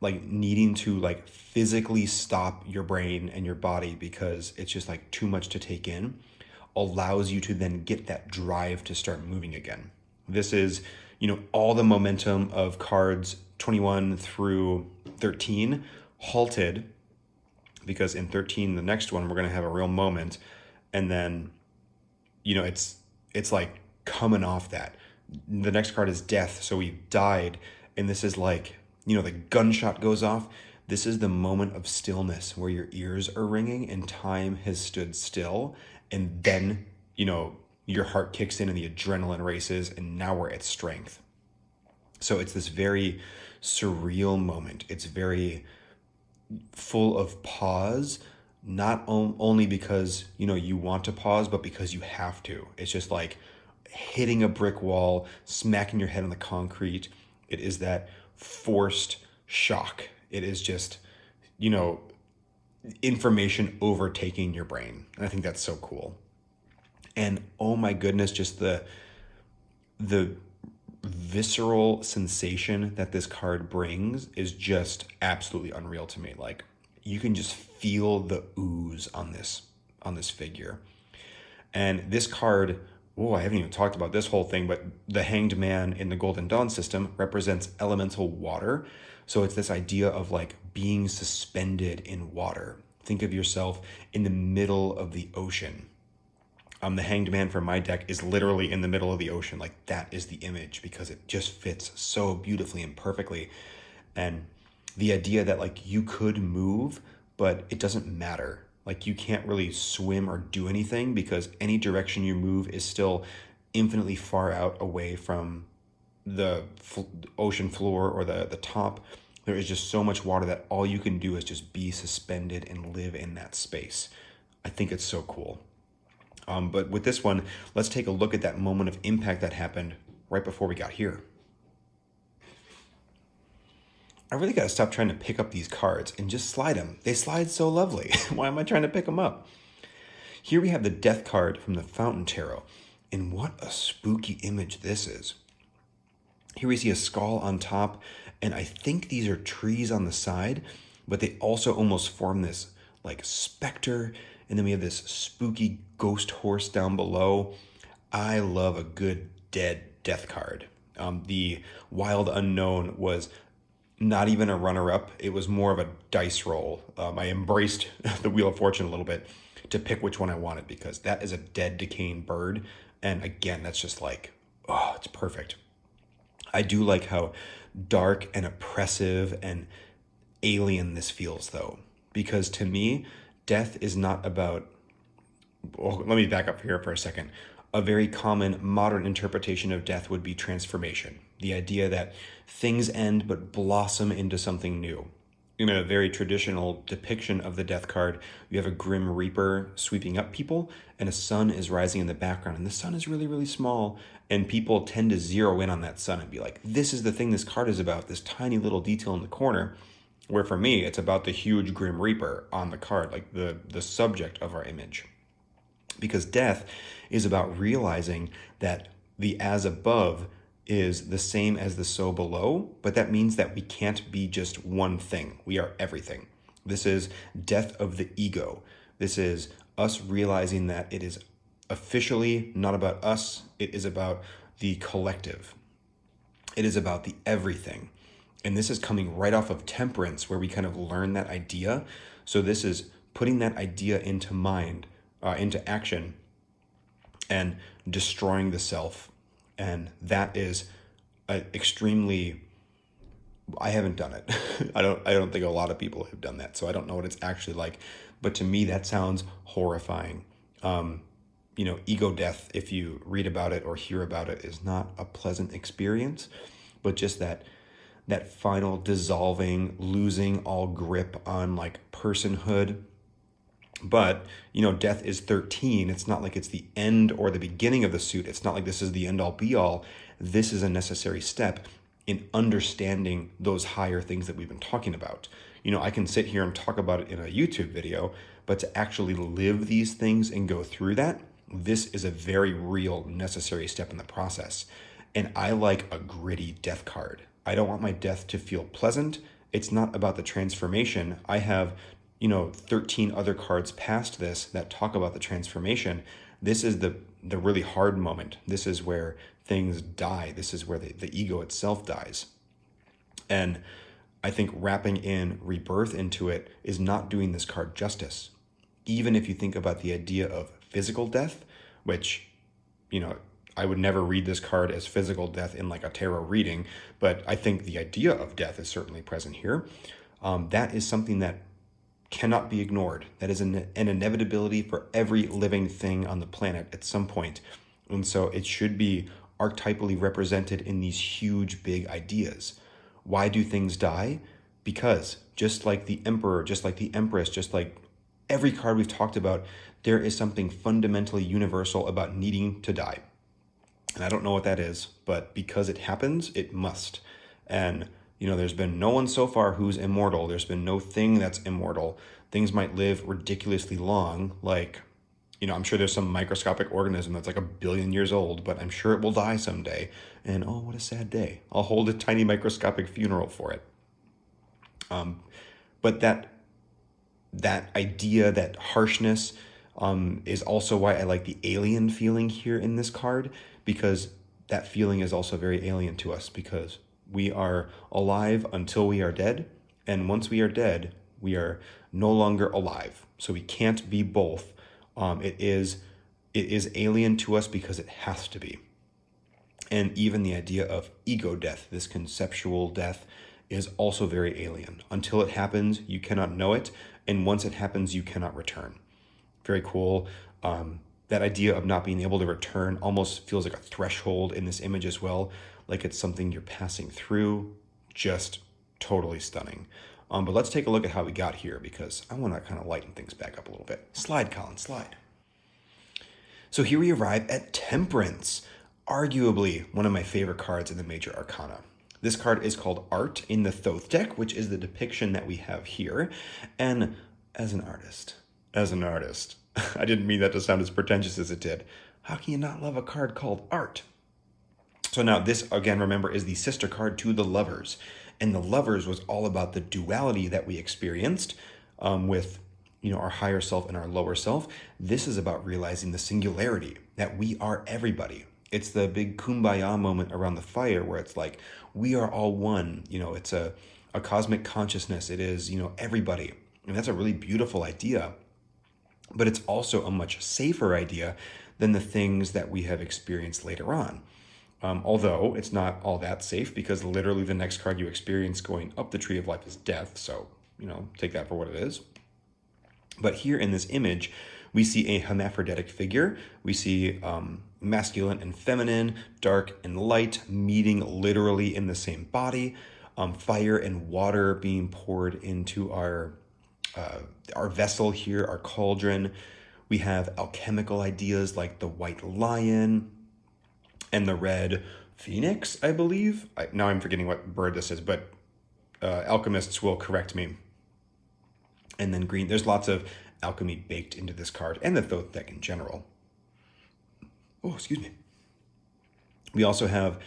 like needing to like physically stop your brain and your body because it's just like too much to take in, allows you to then get that drive to start moving again. This is, you know, all the momentum of cards 21 through 13 halted, because in 13, the next one, we're going to have a real moment. And then, you know, it's like coming off that. The next card is death. So we've died. And this is like, you know, the gunshot goes off. This is the moment of stillness where your ears are ringing and time has stood still. And then, you know, your heart kicks in and the adrenaline races, and now we're at strength. So it's this very surreal moment. It's very full of pause, not only because, you know, you want to pause, but because you have to. It's just like hitting a brick wall, smacking your head on the concrete. It is that forced shock. It is just, you know, information overtaking your brain. And I think that's so cool. And oh my goodness, just the visceral sensation that this card brings is just absolutely unreal to me. Like, you can just feel the ooze on this figure. And this card, I haven't even talked about this whole thing, but the Hanged Man in the Golden Dawn system represents elemental water. So it's this idea of like being suspended in water. Think of yourself in the middle of the ocean. The Hanged Man for my deck is literally in the middle of the ocean. Like, that is the image, because it just fits so beautifully and perfectly. And the idea that like you could move, but it doesn't matter. Like, you can't really swim or do anything because any direction you move is still infinitely far out away from the ocean floor or the top. There is just so much water that all you can do is just be suspended and live in that space. I think it's so cool. But with this one, let's take a look at that moment of impact that happened right before we got here. I really got to stop trying to pick up these cards and just slide them. They slide so lovely. Why am I trying to pick them up? Here we have the Death card from the Fountain Tarot. And what a spooky image this is. Here we see a skull on top, and I think these are trees on the side, but they also almost form this like specter. And then we have this spooky ghost horse down below. I love a good dead death card. The Wild Unknown was not even a runner-up. It was more of a dice roll. I embraced the Wheel of Fortune a little bit to pick which one I wanted, because that is a dead, decaying bird. And again, that's just like, oh, it's perfect. I do like how dark and oppressive and alien this feels, though, because to me, death is not about, let me back up here for a second. A very common modern interpretation of death would be transformation. The idea that things end but blossom into something new. in a very traditional depiction of the death card, you have a Grim Reaper sweeping up people, and a sun is rising in the background. And the sun is really, really small, and people tend to zero in on that sun and be like, this is the thing this card is about, this tiny little detail in the corner. Where for me, it's about the huge Grim Reaper on the card, like the subject of our image. Because death is about realizing that the as above is the same as the so below, but that means that we can't be just one thing. We are everything. This is death of the ego. This is us realizing that it is officially not about us. It is about the collective. It is about the everything. And this is coming right off of Temperance, where we kind of learn that idea. So this is putting that idea into mind, into action, and destroying the self. And that is extremely, I haven't done it. I don't think a lot of people have done that. So I don't know what it's actually like. But to me, that sounds horrifying. Ego death, if you read about it or hear about it, is not a pleasant experience. But just that final dissolving, losing all grip on like personhood. But, death is 13. It's not like it's the end or the beginning of the suit. It's not like this is the end all be all. This is a necessary step in understanding those higher things that we've been talking about. I can sit here and talk about it in a YouTube video, but to actually live these things and go through that, this is a very real necessary step in the process. And I like a gritty death card. I don't want my death to feel pleasant. It's not about the transformation. I have 13 other cards past this that talk about the transformation. This is the really hard moment. This is where things die. This is where the ego itself dies. And I think wrapping in rebirth into it is not doing this card justice. Even if you think about the idea of physical death, which, I would never read this card as physical death in like a tarot reading, but I think the idea of death is certainly present here. That is something that cannot be ignored. That is an inevitability for every living thing on the planet at some point. And so it should be archetypally represented in these huge, big ideas. Why do things die? Because just like the Emperor, just like the Empress, just like every card we've talked about, there is something fundamentally universal about needing to die. And I don't know what that is, but because it happens, it must. And there's been no one so far who's immortal. There's been no thing that's immortal. Things might live ridiculously long. Like, I'm sure there's some microscopic organism that's like 1 billion years old, but I'm sure it will die someday. And oh, what a sad day. I'll hold a tiny microscopic funeral for it. But that idea, that harshness, is also why I like the alien feeling here in this card, because that feeling is also very alien to us, because we are alive until we are dead, and once we are dead, we are no longer alive. So we can't be both. It is alien to us because it has to be. And even the idea of ego death, this conceptual death, is also very alien. Until it happens, you cannot know it, and once it happens, you cannot return. Very cool. That idea of not being able to return almost feels like a threshold in this image as well, like it's something you're passing through. Just totally stunning. But let's take a look at how we got here, because I want to kind of lighten things back up a little bit. Slide, Colin, slide. So here we arrive at Temperance, arguably one of my favorite cards in the Major Arcana. This card is called Art in the Thoth deck, which is the depiction that we have here. And as an artist, I didn't mean that to sound as pretentious as it did. How can you not love a card called Art? So now this, again, remember, is the sister card to the Lovers. And the Lovers was all about the duality that we experienced with our higher self and our lower self. This is about realizing the singularity, that we are everybody. It's the big kumbaya moment around the fire where it's like, we are all one. It's a cosmic consciousness. It is, everybody. And that's a really beautiful idea. But it's also a much safer idea than the things that we have experienced later on. Although it's not all that safe, because literally the next card you experience going up the tree of life is death. So, take that for what it is. But here in this image, we see a hermaphroditic figure. We see masculine and feminine, dark and light, meeting literally in the same body. fire and water being poured into our vessel here, our cauldron. We have alchemical ideas like the white lion and the red phoenix, I believe. Now I'm forgetting what bird this is, but alchemists will correct me. And then green. There's lots of alchemy baked into this card and the Thoth deck in general. Oh, excuse me. We also have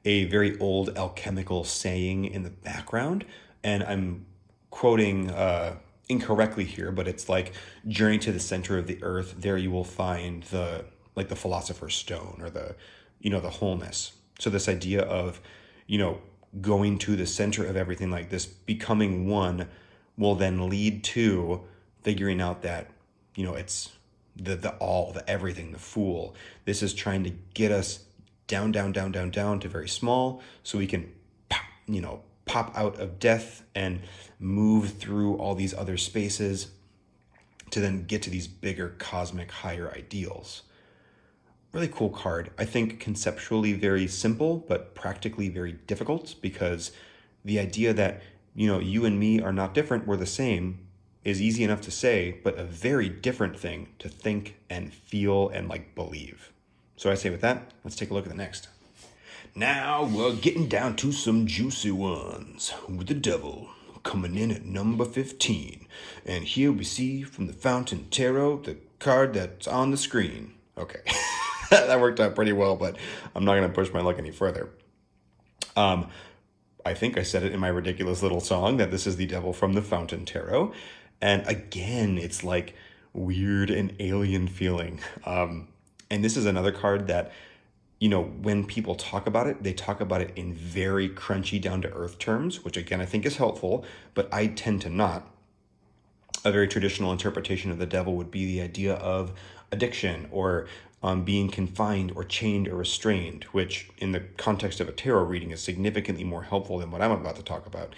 a very old alchemical saying in the background, and I'm quoting incorrectly here, but it's like, journey to the center of the earth, there you will find the philosopher's stone, or the wholeness. So this idea of, going to the center of everything, like this, becoming one, will then lead to figuring out that, it's the all, the everything, the fool. This is trying to get us down to very small, so we can pop out of death and move through all these other spaces to then get to these bigger cosmic higher ideals. Really cool card. I think conceptually very simple, but practically very difficult, because the idea that, you and me are not different, we're the same, is easy enough to say, but a very different thing to think and feel and believe. So I say with that, let's take a look at the next. Now we're getting down to some juicy ones, with the devil coming in at number 15. And here we see from the Fountain Tarot, the card that's on the screen. Okay, that worked out pretty well, but I'm not going to push my luck any further. I think I said it in my ridiculous little song that this is the devil from the Fountain Tarot. And again, it's like weird and alien feeling. And this is another card that, when people talk about it, they talk about it in very crunchy, down to earth terms, which again, I think is helpful, but I tend to not. A very traditional interpretation of the devil would be the idea of addiction, or being confined or chained or restrained, which in the context of a tarot reading is significantly more helpful than what I'm about to talk about.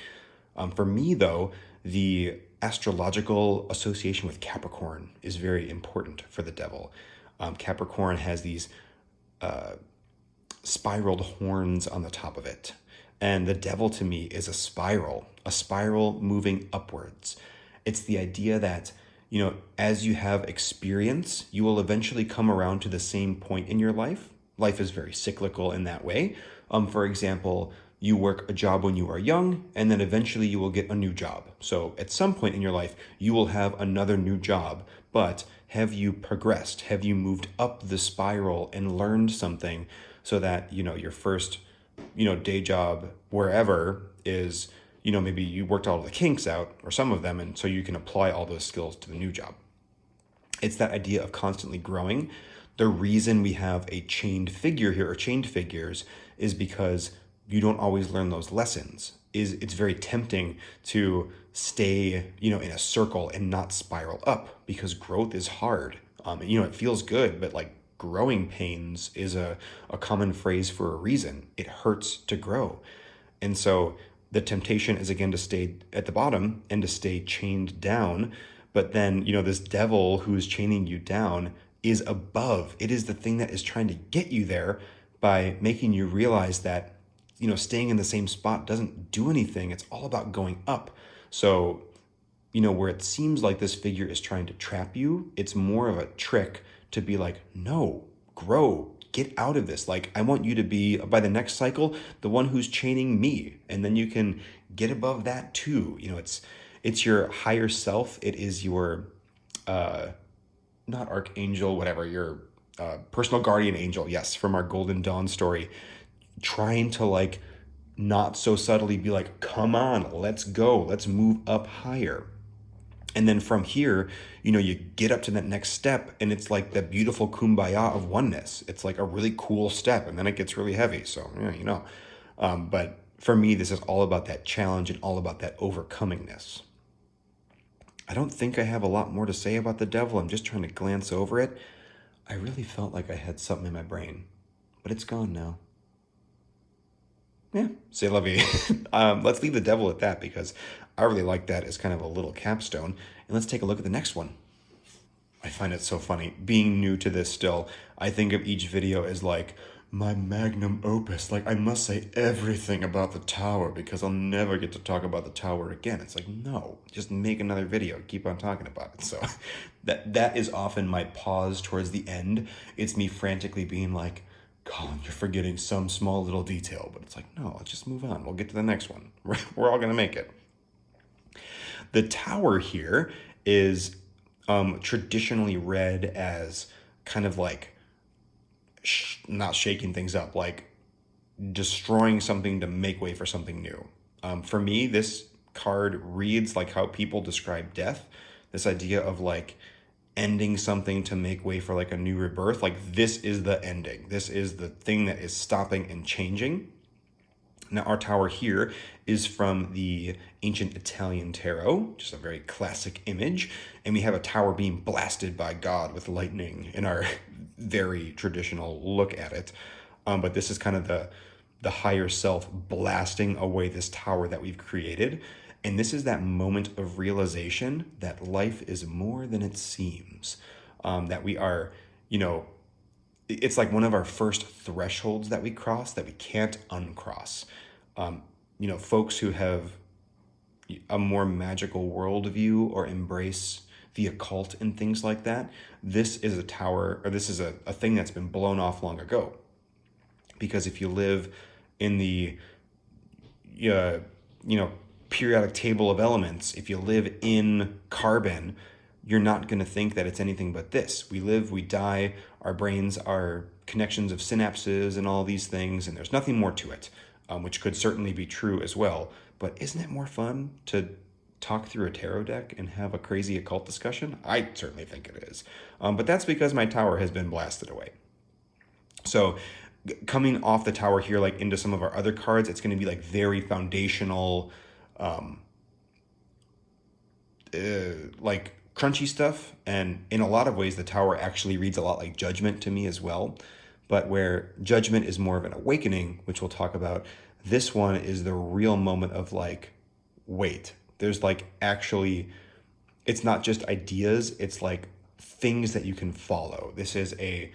For me, though, the astrological association with Capricorn is very important for the devil. Capricorn has these spiraled horns on the top of it. And the devil to me is a spiral moving upwards. It's the idea that, as you have experience, you will eventually come around to the same point in your life. Life is very cyclical in that way. For example, you work a job when you are young, and then eventually you will get a new job. So at some point in your life, you will have another new job, but have you progressed? Have you moved up the spiral and learned something so that, your first, day job wherever is, maybe you worked all the kinks out, or some of them, and so you can apply all those skills to the new job. It's that idea of constantly growing. The reason we have a chained figure here, or chained figures, is because you don't always learn those lessons. It's very tempting to stay, in a circle and not spiral up, because growth is hard. It feels good, but growing pains is a common phrase for a reason. It hurts to grow. And so the temptation is again to stay at the bottom and to stay chained down. But then, this devil who is chaining you down is above. It is the thing that is trying to get you there by making you realize that, staying in the same spot doesn't do anything. It's all about going up. So, where it seems like this figure is trying to trap you, it's more of a trick to be like, no, grow, get out of this. I want you to be, by the next cycle, the one who's chaining me. And then you can get above that too. It's your higher self. It is your, not archangel, whatever, your personal guardian angel. Yes, from our Golden Dawn story, trying to not so subtly be like, come on, let's go, let's move up higher. And then from here, you get up to that next step, and it's like the beautiful kumbaya of oneness. It's like a really cool step, and then it gets really heavy. So, but for me, this is all about that challenge and all about that overcomingness. I don't think I have a lot more to say about the devil. I'm just trying to glance over it. I really felt like I had something in my brain, but it's gone now. Yeah, c'est la vie. Let's leave the devil at that, because I really like that as kind of a little capstone. And let's take a look at the next one. I find it so funny. Being new to this still, I think of each video as my magnum opus. Like, I must say everything about the tower because I'll never get to talk about the tower again. It's like, no, just make another video. Keep on talking about it. So that is often my pause towards the end. It's me frantically being like, Colin, you're forgetting some small little detail. But it's like, no, let's just move on. We'll get to the next one. We're all going to make it. The tower here is traditionally read as kind of like not shaking things up, like destroying something to make way for something new. For me, this card reads like how people describe death. This idea of like ending something to make way for like a new rebirth. Like, this is the ending. This is the thing that is stopping and changing. Now, our tower here is from the ancient Italian tarot, just a very classic image. And we have a tower being blasted by God with lightning in our very traditional look at it. But this is kind of the higher self blasting away this tower that we've created. And this is that moment of realization that life is more than it seems. That we are, it's like one of our first thresholds that we cross that we can't uncross. Folks who have a more magical worldview or embrace the occult and things like that, this is a tower, or this is a thing that's been blown off long ago. Because if you live in the, periodic table of elements, if you live in carbon, you're not going to think that it's anything but this. We live, we die, our brains are connections of synapses and all these things, and there's nothing more to it, which could certainly be true as well. But isn't it more fun to talk through a tarot deck and have a crazy occult discussion? I certainly think it is. But that's because my tower has been blasted away. So coming off the tower here, like into some of our other cards, it's going to be like very foundational, like crunchy stuff. And in a lot of ways, the tower actually reads a lot like Judgment to me as well. But where Judgment is more of an awakening, which we'll talk about, this one is the real moment of like, wait, there's like actually, it's not just ideas, it's like things that you can follow. This is a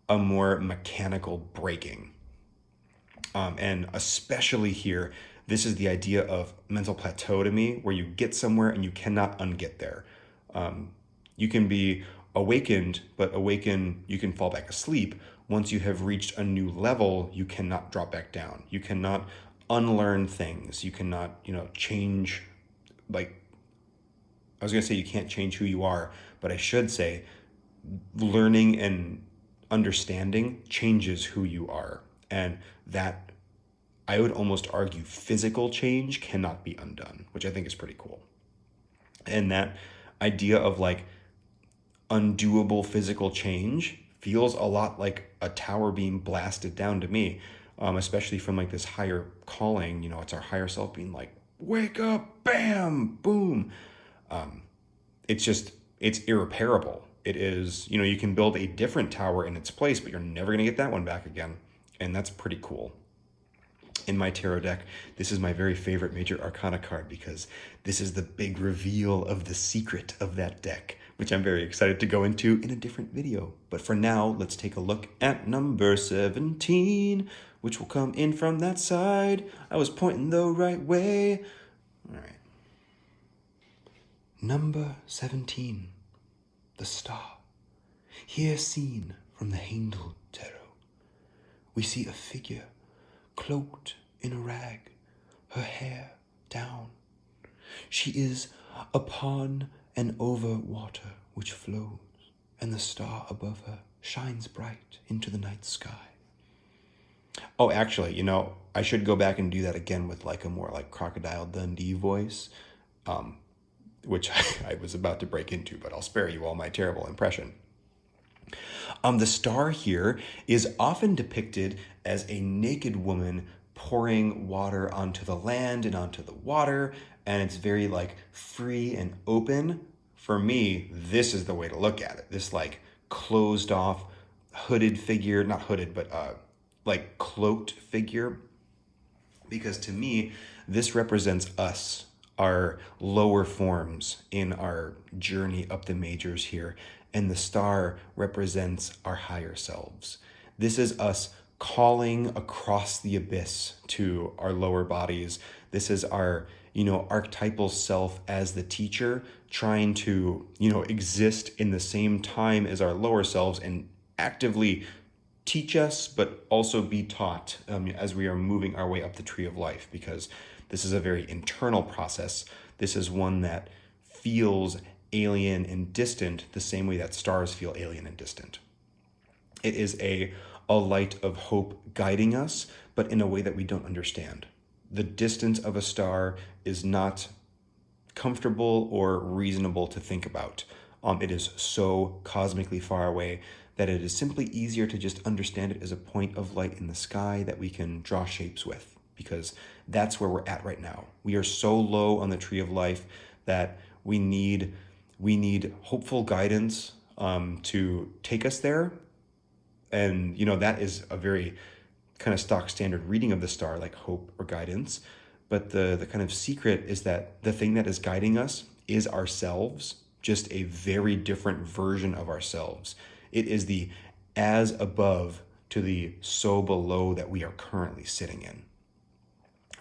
more mechanical breaking. And especially here, this is the idea of mental plateau to me, where you get somewhere and you cannot unget there. You can be awakened, but you can fall back asleep. Once you have reached a new level, you cannot drop back down. You cannot unlearn things. You cannot, change, like, I was going to say you can't change who you are, but I should say learning and understanding changes who you are. And that, I would almost argue, physical change cannot be undone, which I think is pretty cool. And that idea of like undoable physical change feels a lot like a tower being blasted down to me, especially from like this higher calling. It's our higher self being like, wake up, bam, boom. It's irreparable. It is, you can build a different tower in its place, but you're never going to get that one back again. And that's pretty cool. In my tarot deck, this is my very favorite Major Arcana card because this is the big reveal of the secret of that deck, which I'm very excited to go into in a different video. But for now, let's take a look at number 17, which will come in from that side. I was pointing the right way. All right. Number 17, the star. Here seen from the Handel tarot, we see a figure cloaked in a rag, her hair down. She is upon and over water which flows, and the star above her shines bright into the night sky. Oh, actually, I should go back and do that again with like a more like Crocodile Dundee voice, which I was about to break into, but I'll spare you all my terrible impression. The star here is often depicted as a naked woman pouring water onto the land and onto the water, and it's very like free and open. For me, this is the way to look at it. This like closed off, hooded figure, not hooded, but like cloaked figure. Because to me, this represents us, our lower forms in our journey up the majors here. And the star represents our higher selves. This is us calling across the abyss to our lower bodies. This is our, archetypal self as the teacher trying to, exist in the same time as our lower selves and actively teach us, but also be taught as we are moving our way up the tree of life, because this is a very internal process. This is one that feels alien and distant the same way that stars feel alien and distant. It is a light of hope guiding us, but in a way that we don't understand. The distance of a star is not comfortable or reasonable to think about. It is so cosmically far away that it is simply easier to just understand it as a point of light in the sky that we can draw shapes with, because that's where we're at right now. We are so low on the tree of life that we need hopeful guidance to take us there. And, that is a very kind of stock standard reading of the star, like hope or guidance. But the kind of secret is that the thing that is guiding us is ourselves, just a very different version of ourselves. It is the as above to the so below that we are currently sitting in.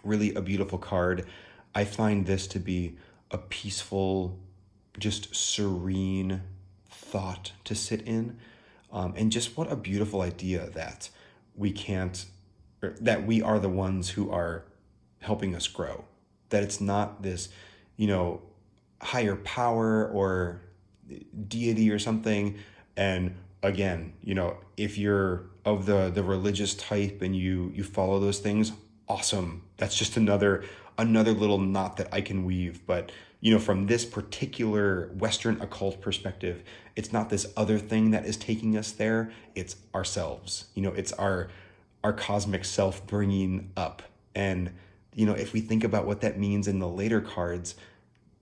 Really a beautiful card. I find this to be a peaceful, just serene thought to sit in. And just what a beautiful idea that that we are the ones who are helping us grow. That it's not this, higher power or deity or something. And again, if you're of the religious type and you follow those things, awesome. That's just another little knot that I can weave. But from this particular Western occult perspective, it's not this other thing that is taking us there. It's ourselves. It's our cosmic self bringing up. And, if we think about what that means in the later cards,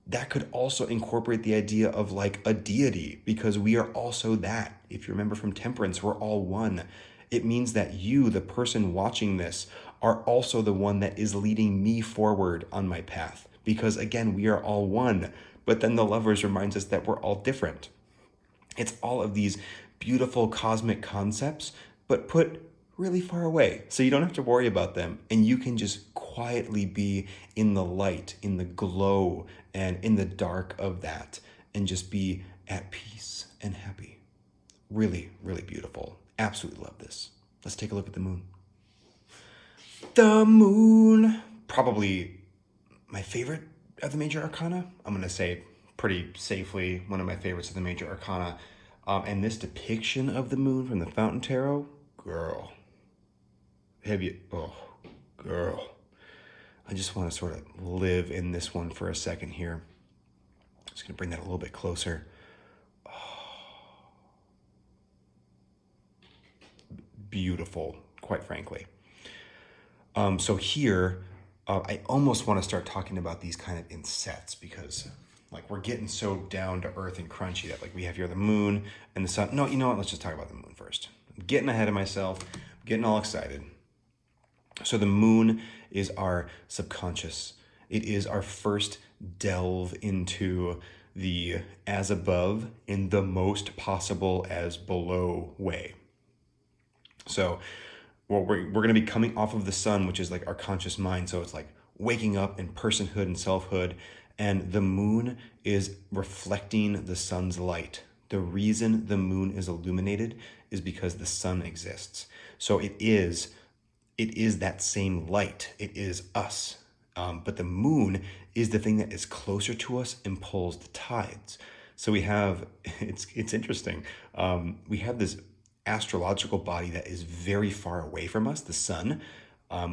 that could also incorporate the idea of like a deity, because we are also that. If you remember from Temperance, we're all one. It means that you, the person watching this, are also the one that is leading me forward on my path. Because again, we are all one. But then the Lovers reminds us that we're all different. It's all of these beautiful cosmic concepts, but put really far away. So you don't have to worry about them. And you can just quietly be in the light, in the glow, and in the dark of that, and just be at peace and happy. Really, really beautiful. Absolutely love this. Let's take a look at the moon. The moon, probably my favorite of the major arcana. I'm going to say pretty safely one of my favorites of the major arcana. And this depiction of the moon from the Fountain Tarot, girl. Girl. I just want to sort of live in this one for a second here. Just going to bring that a little bit closer. Beautiful, quite frankly. So here, I almost want to start talking about these kind of in sets, because like we're getting so down to earth and crunchy that like we have here the moon and the sun. No, you know what? Let's just talk about the moon first. I'm getting ahead of myself, I'm getting all excited. So the moon is our subconscious. It is our first delve into the as above in the most possible as below way. So we're going to be coming off of the sun, which is like our conscious mind. So it's like waking up in personhood and selfhood. And the moon is reflecting the sun's light. The reason the moon is illuminated is because the sun exists. So it is that same light. It is us. But the moon is the thing that is closer to us and pulls the tides. So we have, it's interesting. We have this astrological body that is very far away from us, the sun,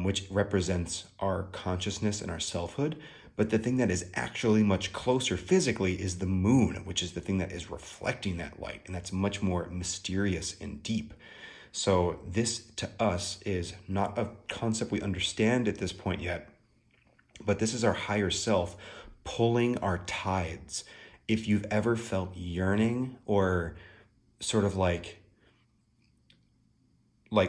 which represents our consciousness and our selfhood. But the thing that is actually much closer physically is the moon, which is the thing that is reflecting that light. And that's much more mysterious and deep. So this to us is not a concept we understand at this point yet, but this is our higher self pulling our tides. If you've ever felt yearning or sort of like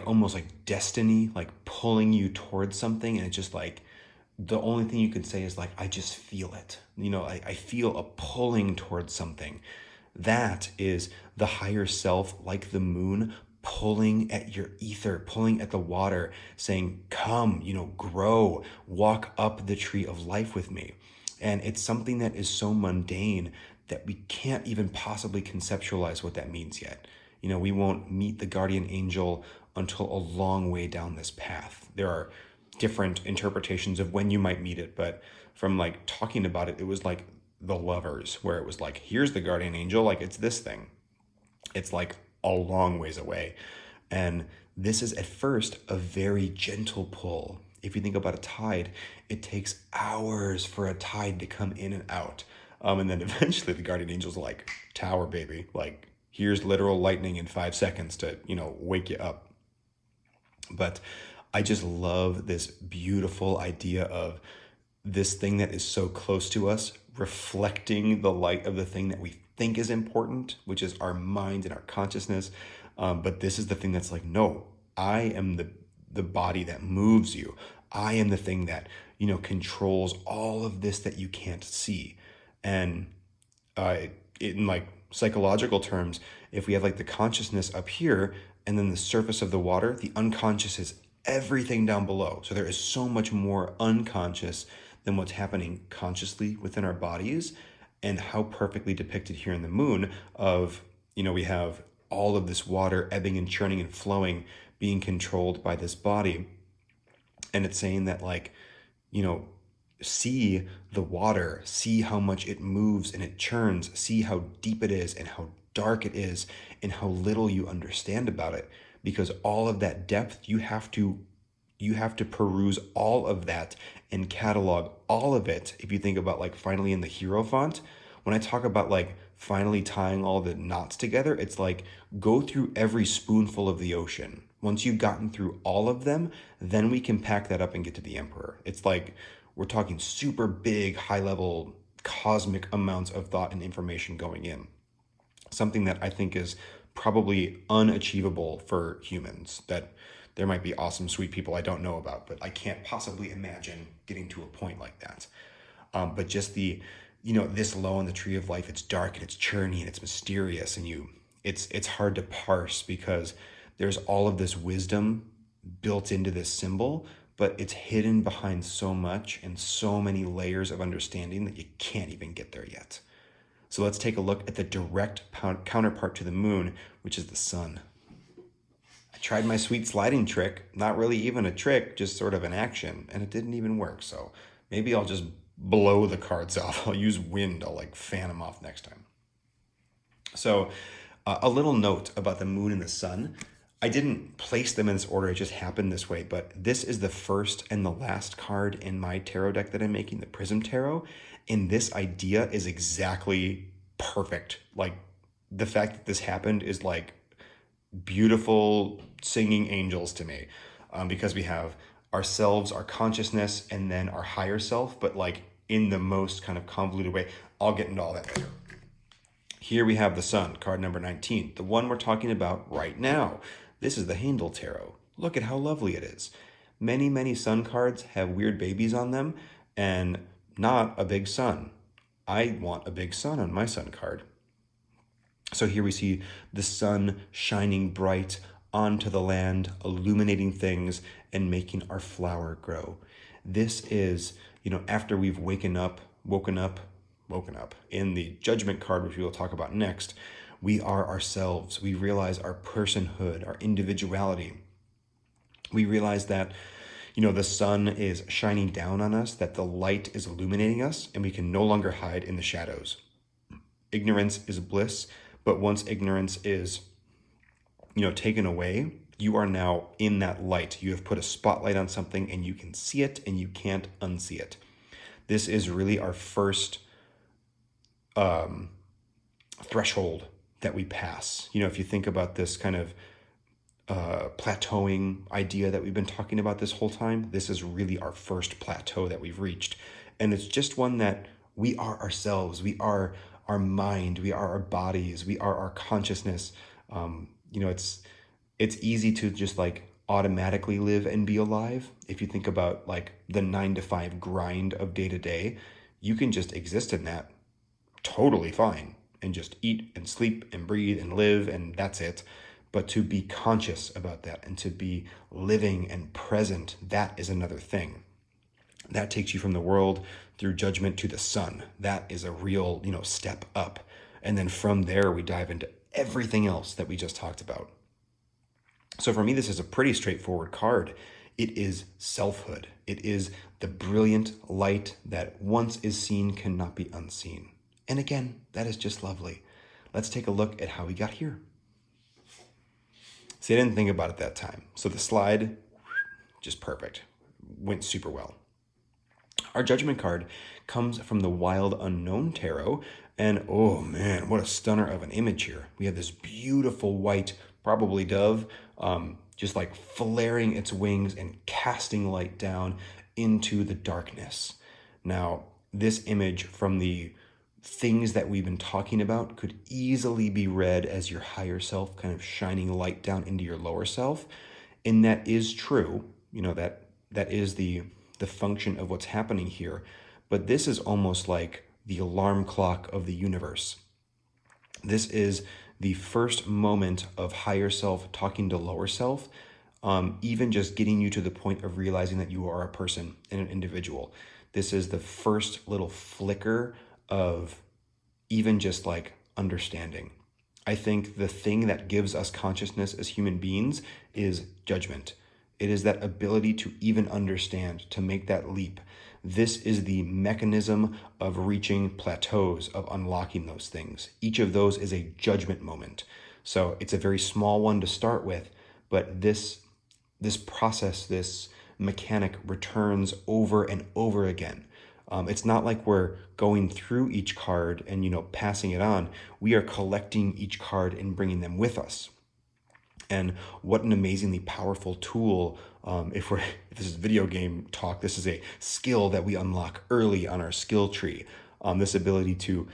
almost like destiny, like pulling you towards something, and it's just like, the only thing you can say is like, I just feel it. I feel a pulling towards something. That is the higher self, like the moon, pulling at your ether, pulling at the water, saying, come, grow, walk up the tree of life with me. And it's something that is so mundane that we can't even possibly conceptualize what that means yet. We won't meet the guardian angel until a long way down this path. There are different interpretations of when you might meet it, but from like talking about it, it was like the Lovers, where it was like, here's the guardian angel, like it's this thing. It's like a long ways away. And this is at first a very gentle pull. If you think about a tide, it takes hours for a tide to come in and out. And then eventually the guardian angel's like, tower, baby. Like, here's literal lightning in 5 seconds to, wake you up. But I just love this beautiful idea of this thing that is so close to us, reflecting the light of the thing that we think is important, which is our mind and our consciousness. But this is the thing that's like, no, I am the body that moves you. I am the thing that, controls all of this that you can't see. And in like psychological terms, if we have like the consciousness up here and then the surface of the water, the unconscious is everything down below. So there is so much more unconscious than what's happening consciously within our bodies, and how perfectly depicted here in the moon of, we have all of this water ebbing and churning and flowing, being controlled by this body. And it's saying that like, see the water, see how much it moves and it churns, see how deep it is and how dark it is and how little you understand about it. Because all of that depth, you have to peruse all of that and catalog all of it. If you think about like finally in the Hierophant, when I talk about like finally tying all the knots together, it's like go through every spoonful of the ocean. Once you've gotten through all of them, then we can pack that up and get to the Emperor. It's like we're talking super big, high level, cosmic amounts of thought and information going in. Something that I think is probably unachievable for humans, that there might be awesome, sweet people I don't know about, but I can't possibly imagine getting to a point like that. But just the, this low on the tree of life, it's dark and it's churny and it's mysterious, and it's hard to parse because there's all of this wisdom built into this symbol, but it's hidden behind so much and so many layers of understanding that you can't even get there yet. So let's take a look at the direct counterpart to the moon, which is the sun. I tried my sweet sliding trick, not really even a trick, just sort of an action, and it didn't even work. So maybe I'll just blow the cards off. I'll use wind. I'll like fan them off next time. So a little note about the moon and the sun. I didn't place them in this order. It just happened this way, but this is the first and the last card in my tarot deck that I'm making, the Prism Tarot. And this idea is exactly perfect. Like the fact that this happened is like beautiful singing angels to me, because we have ourselves, our consciousness, and then our higher self, but like in the most kind of convoluted way. I'll get into all that later. Here we have the sun, card number 19, the one we're talking about right now. This is the Handel Tarot. Look at how lovely it is. Many, many sun cards have weird babies on them and not a big sun. I want a big sun on my sun card. So here we see the sun shining bright onto the land, illuminating things and making our flower grow. This is, after we've woken up in the Judgment card, which we will talk about next. We are ourselves. We realize our personhood, our individuality. We realize that, the sun is shining down on us, that the light is illuminating us, and we can no longer hide in the shadows. Ignorance is bliss, but once ignorance is, taken away, you are now in that light. You have put a spotlight on something and you can see it and you can't unsee it. This is really our first threshold that we pass. If you think about this kind of plateauing idea that we've been talking about this whole time, this is really our first plateau that we've reached. And it's just one that we are ourselves. We are our mind. We are our bodies. We are our consciousness. It's easy to just like automatically live and be alive. If you think about like the 9 to 5 grind of day to day, you can just exist in that totally fine and just eat and sleep and breathe and live, and that's it. But to be conscious about that and to be living and present, that is another thing. That takes you from the world through judgment to the sun. That is a real, step up. And then from there, we dive into everything else that we just talked about. So for me, this is a pretty straightforward card. It is selfhood. It is the brilliant light that once is seen cannot be unseen. And again, that is just lovely. Let's take a look at how we got here. See, I didn't think about it that time. So the slide, just perfect. Went super well. Our judgment card comes from the Wild Unknown Tarot. And oh man, what a stunner of an image here. We have this beautiful white, probably dove, just like flaring its wings and casting light down into the darkness. Now, this image from the things that we've been talking about could easily be read as your higher self kind of shining light down into your lower self. And that is true. That is the function of what's happening here. But this is almost like the alarm clock of the universe. This is the first moment of higher self talking to lower self, even just getting you to the point of realizing that you are a person and an individual. This is the first little flicker of even just like understanding. I think the thing that gives us consciousness as human beings is judgment. It is that ability to even understand, to make that leap. This is the mechanism of reaching plateaus, of unlocking those things. Each of those is a judgment moment. So it's a very small one to start with, but this process, this mechanic returns over and over again. It's not like we're going through each card and, passing it on. We are collecting each card and bringing them with us. And what an amazingly powerful tool. If this is video game talk, this is a skill that we unlock early on our skill tree. This ability to,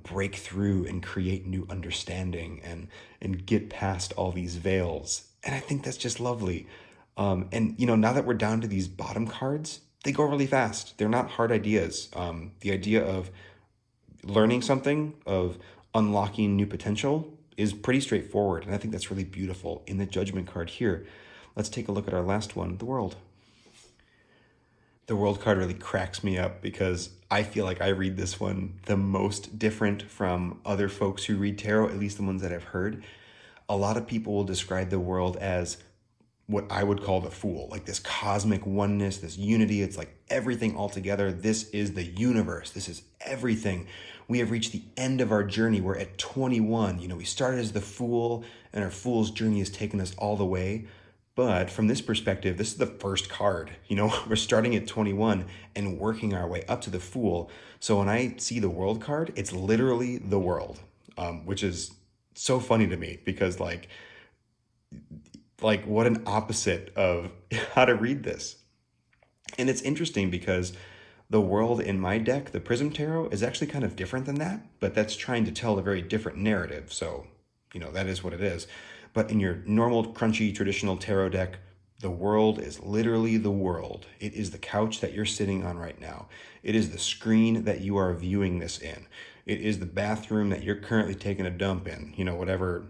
break through and create new understanding and get past all these veils. And I think that's just lovely. And now that we're down to these bottom cards, they go really fast. They're not hard ideas. The idea of learning something, of unlocking new potential, is pretty straightforward, and I think that's really beautiful in the judgment card here. Let's take a look at our last one, the world. The world card really cracks me up because I feel like I read this one the most different from other folks who read tarot, at least the ones that I've heard. A lot of people will describe the world as what I would call the Fool, like this cosmic oneness, this unity. It's like everything all together. This is the universe. This is everything. We have reached the end of our journey. We're at 21. We started as the Fool, and our Fool's journey has taken us all the way. But from this perspective, this is the first card. We're starting at 21 and working our way up to the Fool. So when I see the world card, it's literally the world, which is so funny to me because like what an opposite of how to read this. And it's interesting because the world in my deck, the Prism Tarot, is actually kind of different than that, but that's trying to tell a very different narrative. So, that is what it is. But in your normal, crunchy, traditional tarot deck, the world is literally the world. It is the couch that you're sitting on right now. It is the screen that you are viewing this in. It is the bathroom that you're currently taking a dump in. Whatever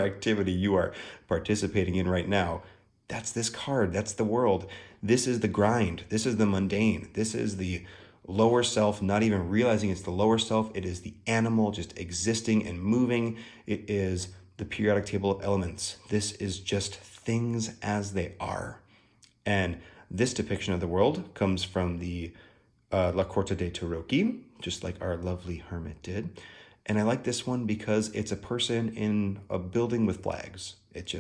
activity you are participating in right now. That's this card. That's the world. This is the grind. This is the mundane. This is the lower self, not even realizing it's the lower self. It is the animal just existing and moving. It is the periodic table of elements. This is just things as they are. And this depiction of the world comes from the La Corte de Tarocchi, just like our lovely Hermit did. And I like this one because it's a person in a building with flags. It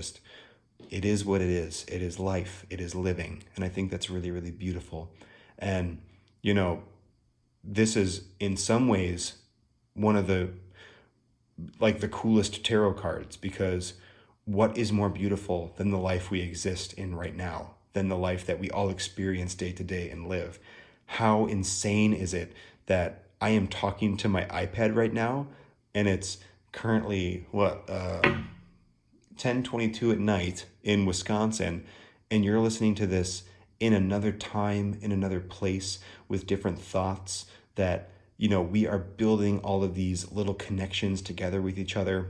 is what it is. It is life. It is living. And I think that's really, really beautiful. And, this is in some ways one of the coolest tarot cards, because what is more beautiful than the life we exist in right now, than the life that we all experience day to day and live? How insane is it that I am talking to my iPad right now and it's currently 10:22 at night in Wisconsin, and you're listening to this in another time, in another place, with different thoughts, that we are building all of these little connections together with each other.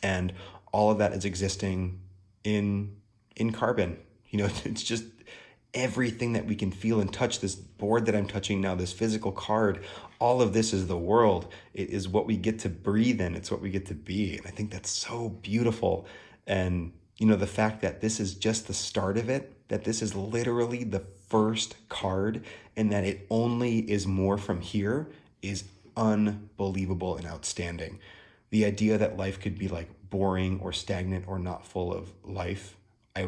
And all of that is existing in carbon. It's just everything that we can feel and touch. This board that I'm touching now, this physical card, all of this is the world. It is what we get to breathe in. It's what we get to be. And I think that's so beautiful. And the fact that this is just the start of it, that this is literally the first card, and that it only is more from here, is unbelievable and outstanding. The idea that life could be like boring or stagnant or not full of life, I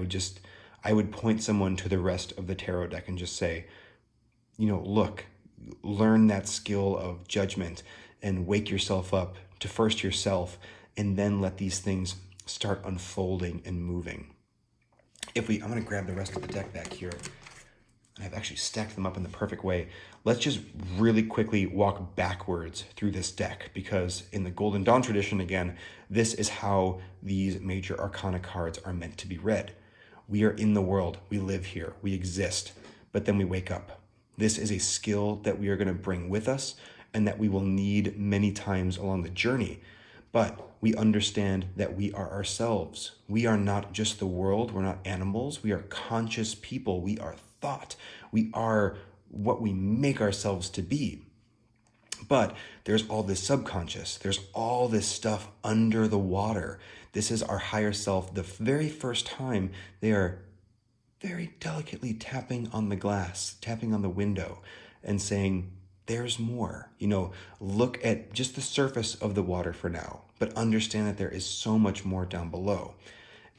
would point someone to the rest of the tarot deck and just say, look, learn that skill of judgment and wake yourself up to first yourself, and then let these things start unfolding and moving. I'm going to grab the rest of the deck back here. And I've actually stacked them up in the perfect way. Let's just really quickly walk backwards through this deck, because in the Golden Dawn tradition, again, this is how these major arcana cards are meant to be read. We are in the world, we live here, we exist, but then we wake up. This is a skill that we are going to bring with us and that we will need many times along the journey. But we understand that we are ourselves. We are not just the world, we're not animals, we are conscious people, we are thought. We are what we make ourselves to be. But there's all this subconscious. There's all this stuff under the water. This is our higher self. The very first time they are very delicately tapping on the glass, tapping on the window and saying, there's more. Look at just the surface of the water for now, but understand that there is so much more down below.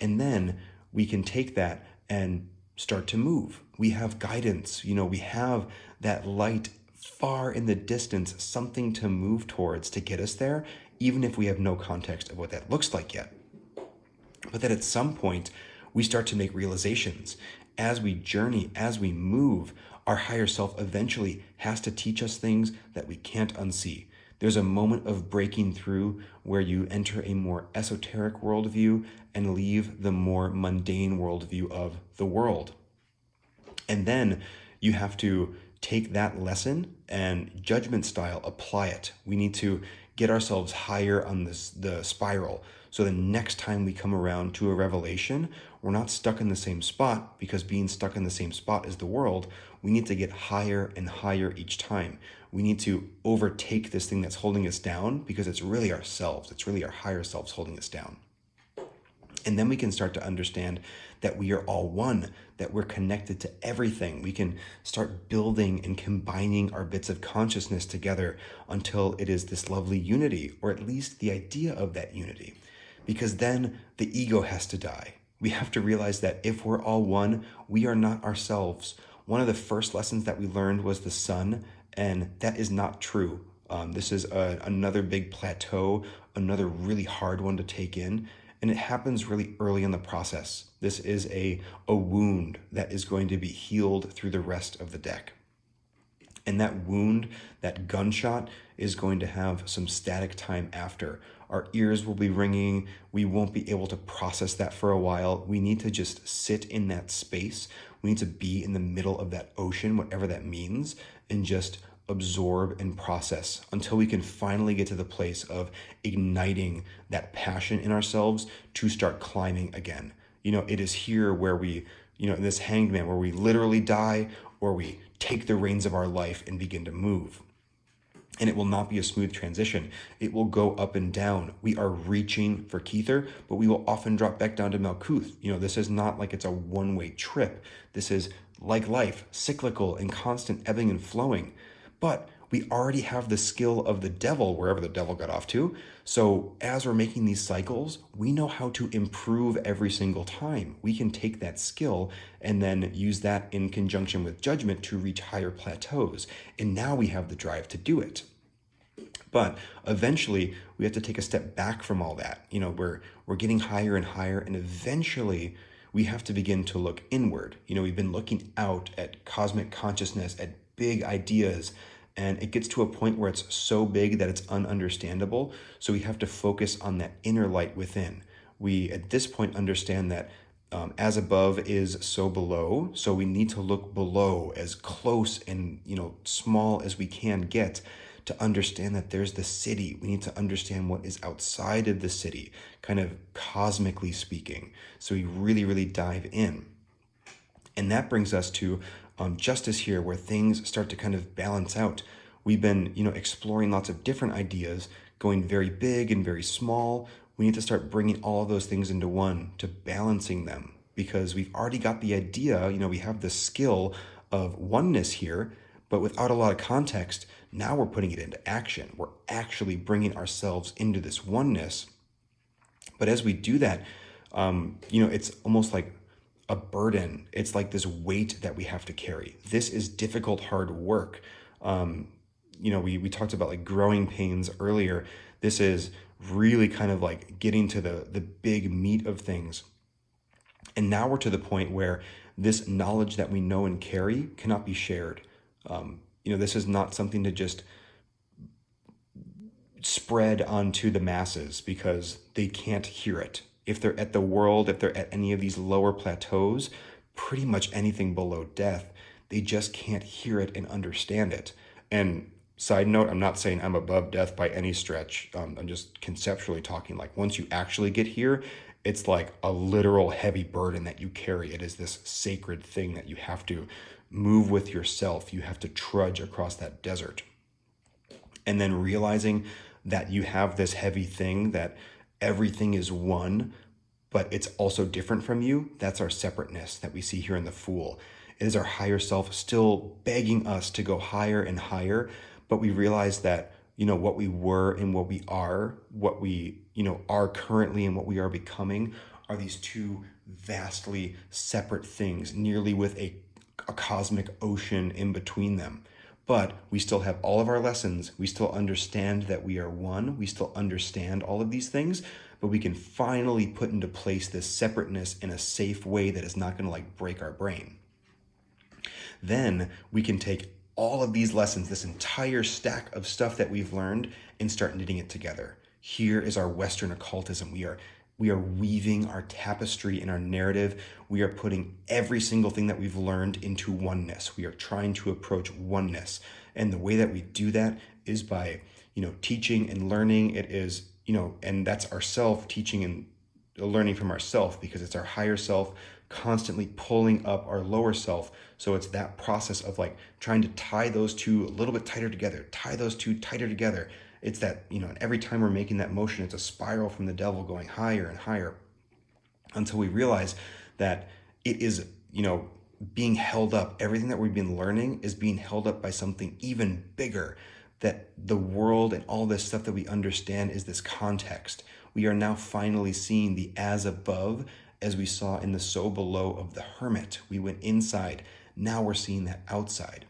And then we can take that and start to move. We have guidance, we have that light far in the distance, something to move towards to get us there, even if we have no context of what that looks like yet. But that at some point, we start to make realizations. As we journey, as we move, our higher self eventually has to teach us things that we can't unsee. There's a moment of breaking through where you enter a more esoteric worldview and leave the more mundane worldview of the world. And then you have to take that lesson and judgment style, apply it. We need to get ourselves higher on the spiral. So the next time we come around to a revelation, we're not stuck in the same spot, because being stuck in the same spot is the world. We need to get higher and higher each time. We need to overtake this thing that's holding us down, because it's really ourselves. It's really our higher selves holding us down. And then we can start to understand that we are all one, that we're connected to everything. We can start building and combining our bits of consciousness together until it is this lovely unity, or at least the idea of that unity. Because then the ego has to die. We have to realize that if we're all one, we are not ourselves. One of the first lessons that we learned was the sun, and that is not true. This is another big plateau, another really hard one to take in. And it happens really early in the process. This is a wound that is going to be healed through the rest of the deck. And that wound, that gunshot, is going to have some static time after. Our ears will be ringing. We won't be able to process that for a while. We need to just sit in that space. We need to be in the middle of that ocean, whatever that means, and just absorb and process until we can finally get to the place of igniting that passion in ourselves to start climbing again. It is here where we, in this hanged man, where we literally die, or we take the reins of our life and begin to move. And it will not be a smooth transition. It will go up and down. We are reaching for Kether, but we will often drop back down to Malkuth. This is not like it's a one-way trip. This is, like life, cyclical and constant ebbing and flowing. But we already have the skill of the devil, wherever the devil got off to. So as we're making these cycles, we know how to improve every single time. We can take that skill and then use that in conjunction with judgment to reach higher plateaus. And now we have the drive to do it. But eventually we have to take a step back from all that. We're getting higher and higher, and eventually we have to begin to look inward. We've been looking out at cosmic consciousness, at big ideas, and it gets to a point where it's so big that it's ununderstandable. So we have to focus on that inner light within. We, at this point, understand that as above is so below. So we need to look below, as close and small as we can get, to understand that there's the city. We need to understand what is outside of the city, kind of cosmically speaking. So we really, really dive in. And that brings us to justice here, where things start to kind of balance out. We've been, exploring lots of different ideas, going very big and very small. We need to start bringing all of those things into one, to balancing them, because we've already got the idea, we have the skill of oneness here, but without a lot of context, now we're putting it into action. We're actually bringing ourselves into this oneness. But as we do that, it's almost like a burden. It's like this weight that we have to carry. This is difficult, hard work. We talked about like growing pains earlier. This is really kind of like getting to the big meat of things. And now we're to the point where this knowledge that we know and carry cannot be shared. This is not something to just spread onto the masses because they can't hear it. If they're at the world, if they're at any of these lower plateaus, pretty much anything below death, they just can't hear it and understand it. And side note, I'm not saying I'm above death by any stretch. I'm just conceptually talking, like once you actually get here, it's like a literal heavy burden that you carry. It is this sacred thing that you have to move with yourself. You have to trudge across that desert. And then realizing that you have this heavy thing, that everything is one, but it's also different from you. That's our separateness that we see here in the Fool. It is our higher self still begging us to go higher and higher, but we realize that, what we were and what we are, what we, are currently and what we are becoming are these two vastly separate things, nearly with a cosmic ocean in between them. But we still have all of our lessons. We still understand that we are one. We still understand all of these things, but we can finally put into place this separateness in a safe way that is not going to like break our brain. Then we can take all of these lessons, this entire stack of stuff that we've learned, and start knitting it together. Here is our Western occultism. We are weaving our tapestry in our narrative. We are putting every single thing that we've learned into oneness. We are trying to approach oneness. And the way that we do that is by, teaching and learning. It is, and that's ourself teaching and learning from ourself, because it's our higher self constantly pulling up our lower self. So it's that process of like trying to tie those two a little bit tighter together, tie those two tighter together. It's that, and every time we're making that motion, it's a spiral from the devil going higher and higher until we realize that it is, being held up. Everything that we've been learning is being held up by something even bigger, that the world and all this stuff that we understand is this context. We are now finally seeing the as above as we saw in the so below of the Hermit. We went inside. Now we're seeing that outside.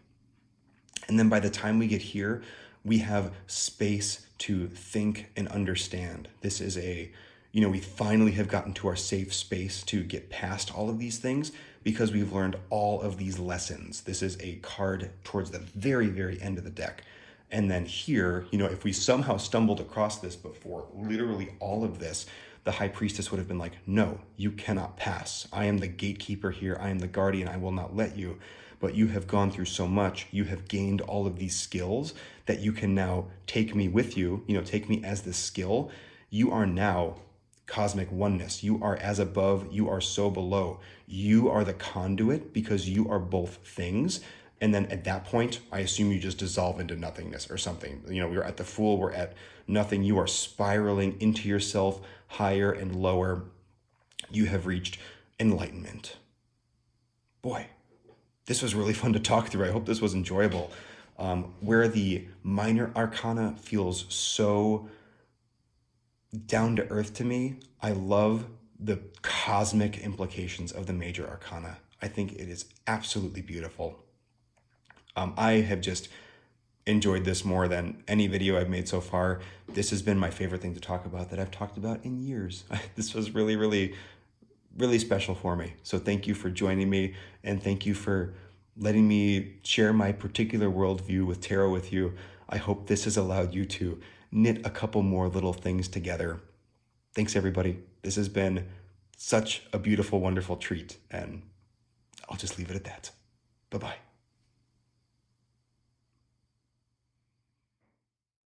And then by the time we get here, we have space to think and understand. This is we finally have gotten to our safe space to get past all of these things because we've learned all of these lessons. This is a card towards the very, very end of the deck. And then here, if we somehow stumbled across this before literally all of this, the High Priestess would have been like, no, you cannot pass. I am the gatekeeper here. I am the guardian. I will not let you. But you have gone through so much. You have gained all of these skills that you can now take me with you, take me as this skill. You are now cosmic oneness. You are as above. You are so below. You are the conduit because you are both things. And then at that point, I assume you just dissolve into nothingness or something. We're at the Fool. We're at nothing. You are spiraling into yourself higher and lower. You have reached enlightenment. Boy, this was really fun to talk through. I hope this was enjoyable. Where the minor arcana feels so down to earth to me, I love the cosmic implications of the major arcana. I think it is absolutely beautiful. I have just enjoyed this more than any video I've made so far. This has been my favorite thing to talk about that I've talked about in years. This was really, really, really special for me. So thank you for joining me, and thank you for letting me share my particular worldview with tarot with you. I hope this has allowed you to knit a couple more little things together. Thanks, everybody. This has been such a beautiful, wonderful treat, and I'll just leave it at that. Bye-bye.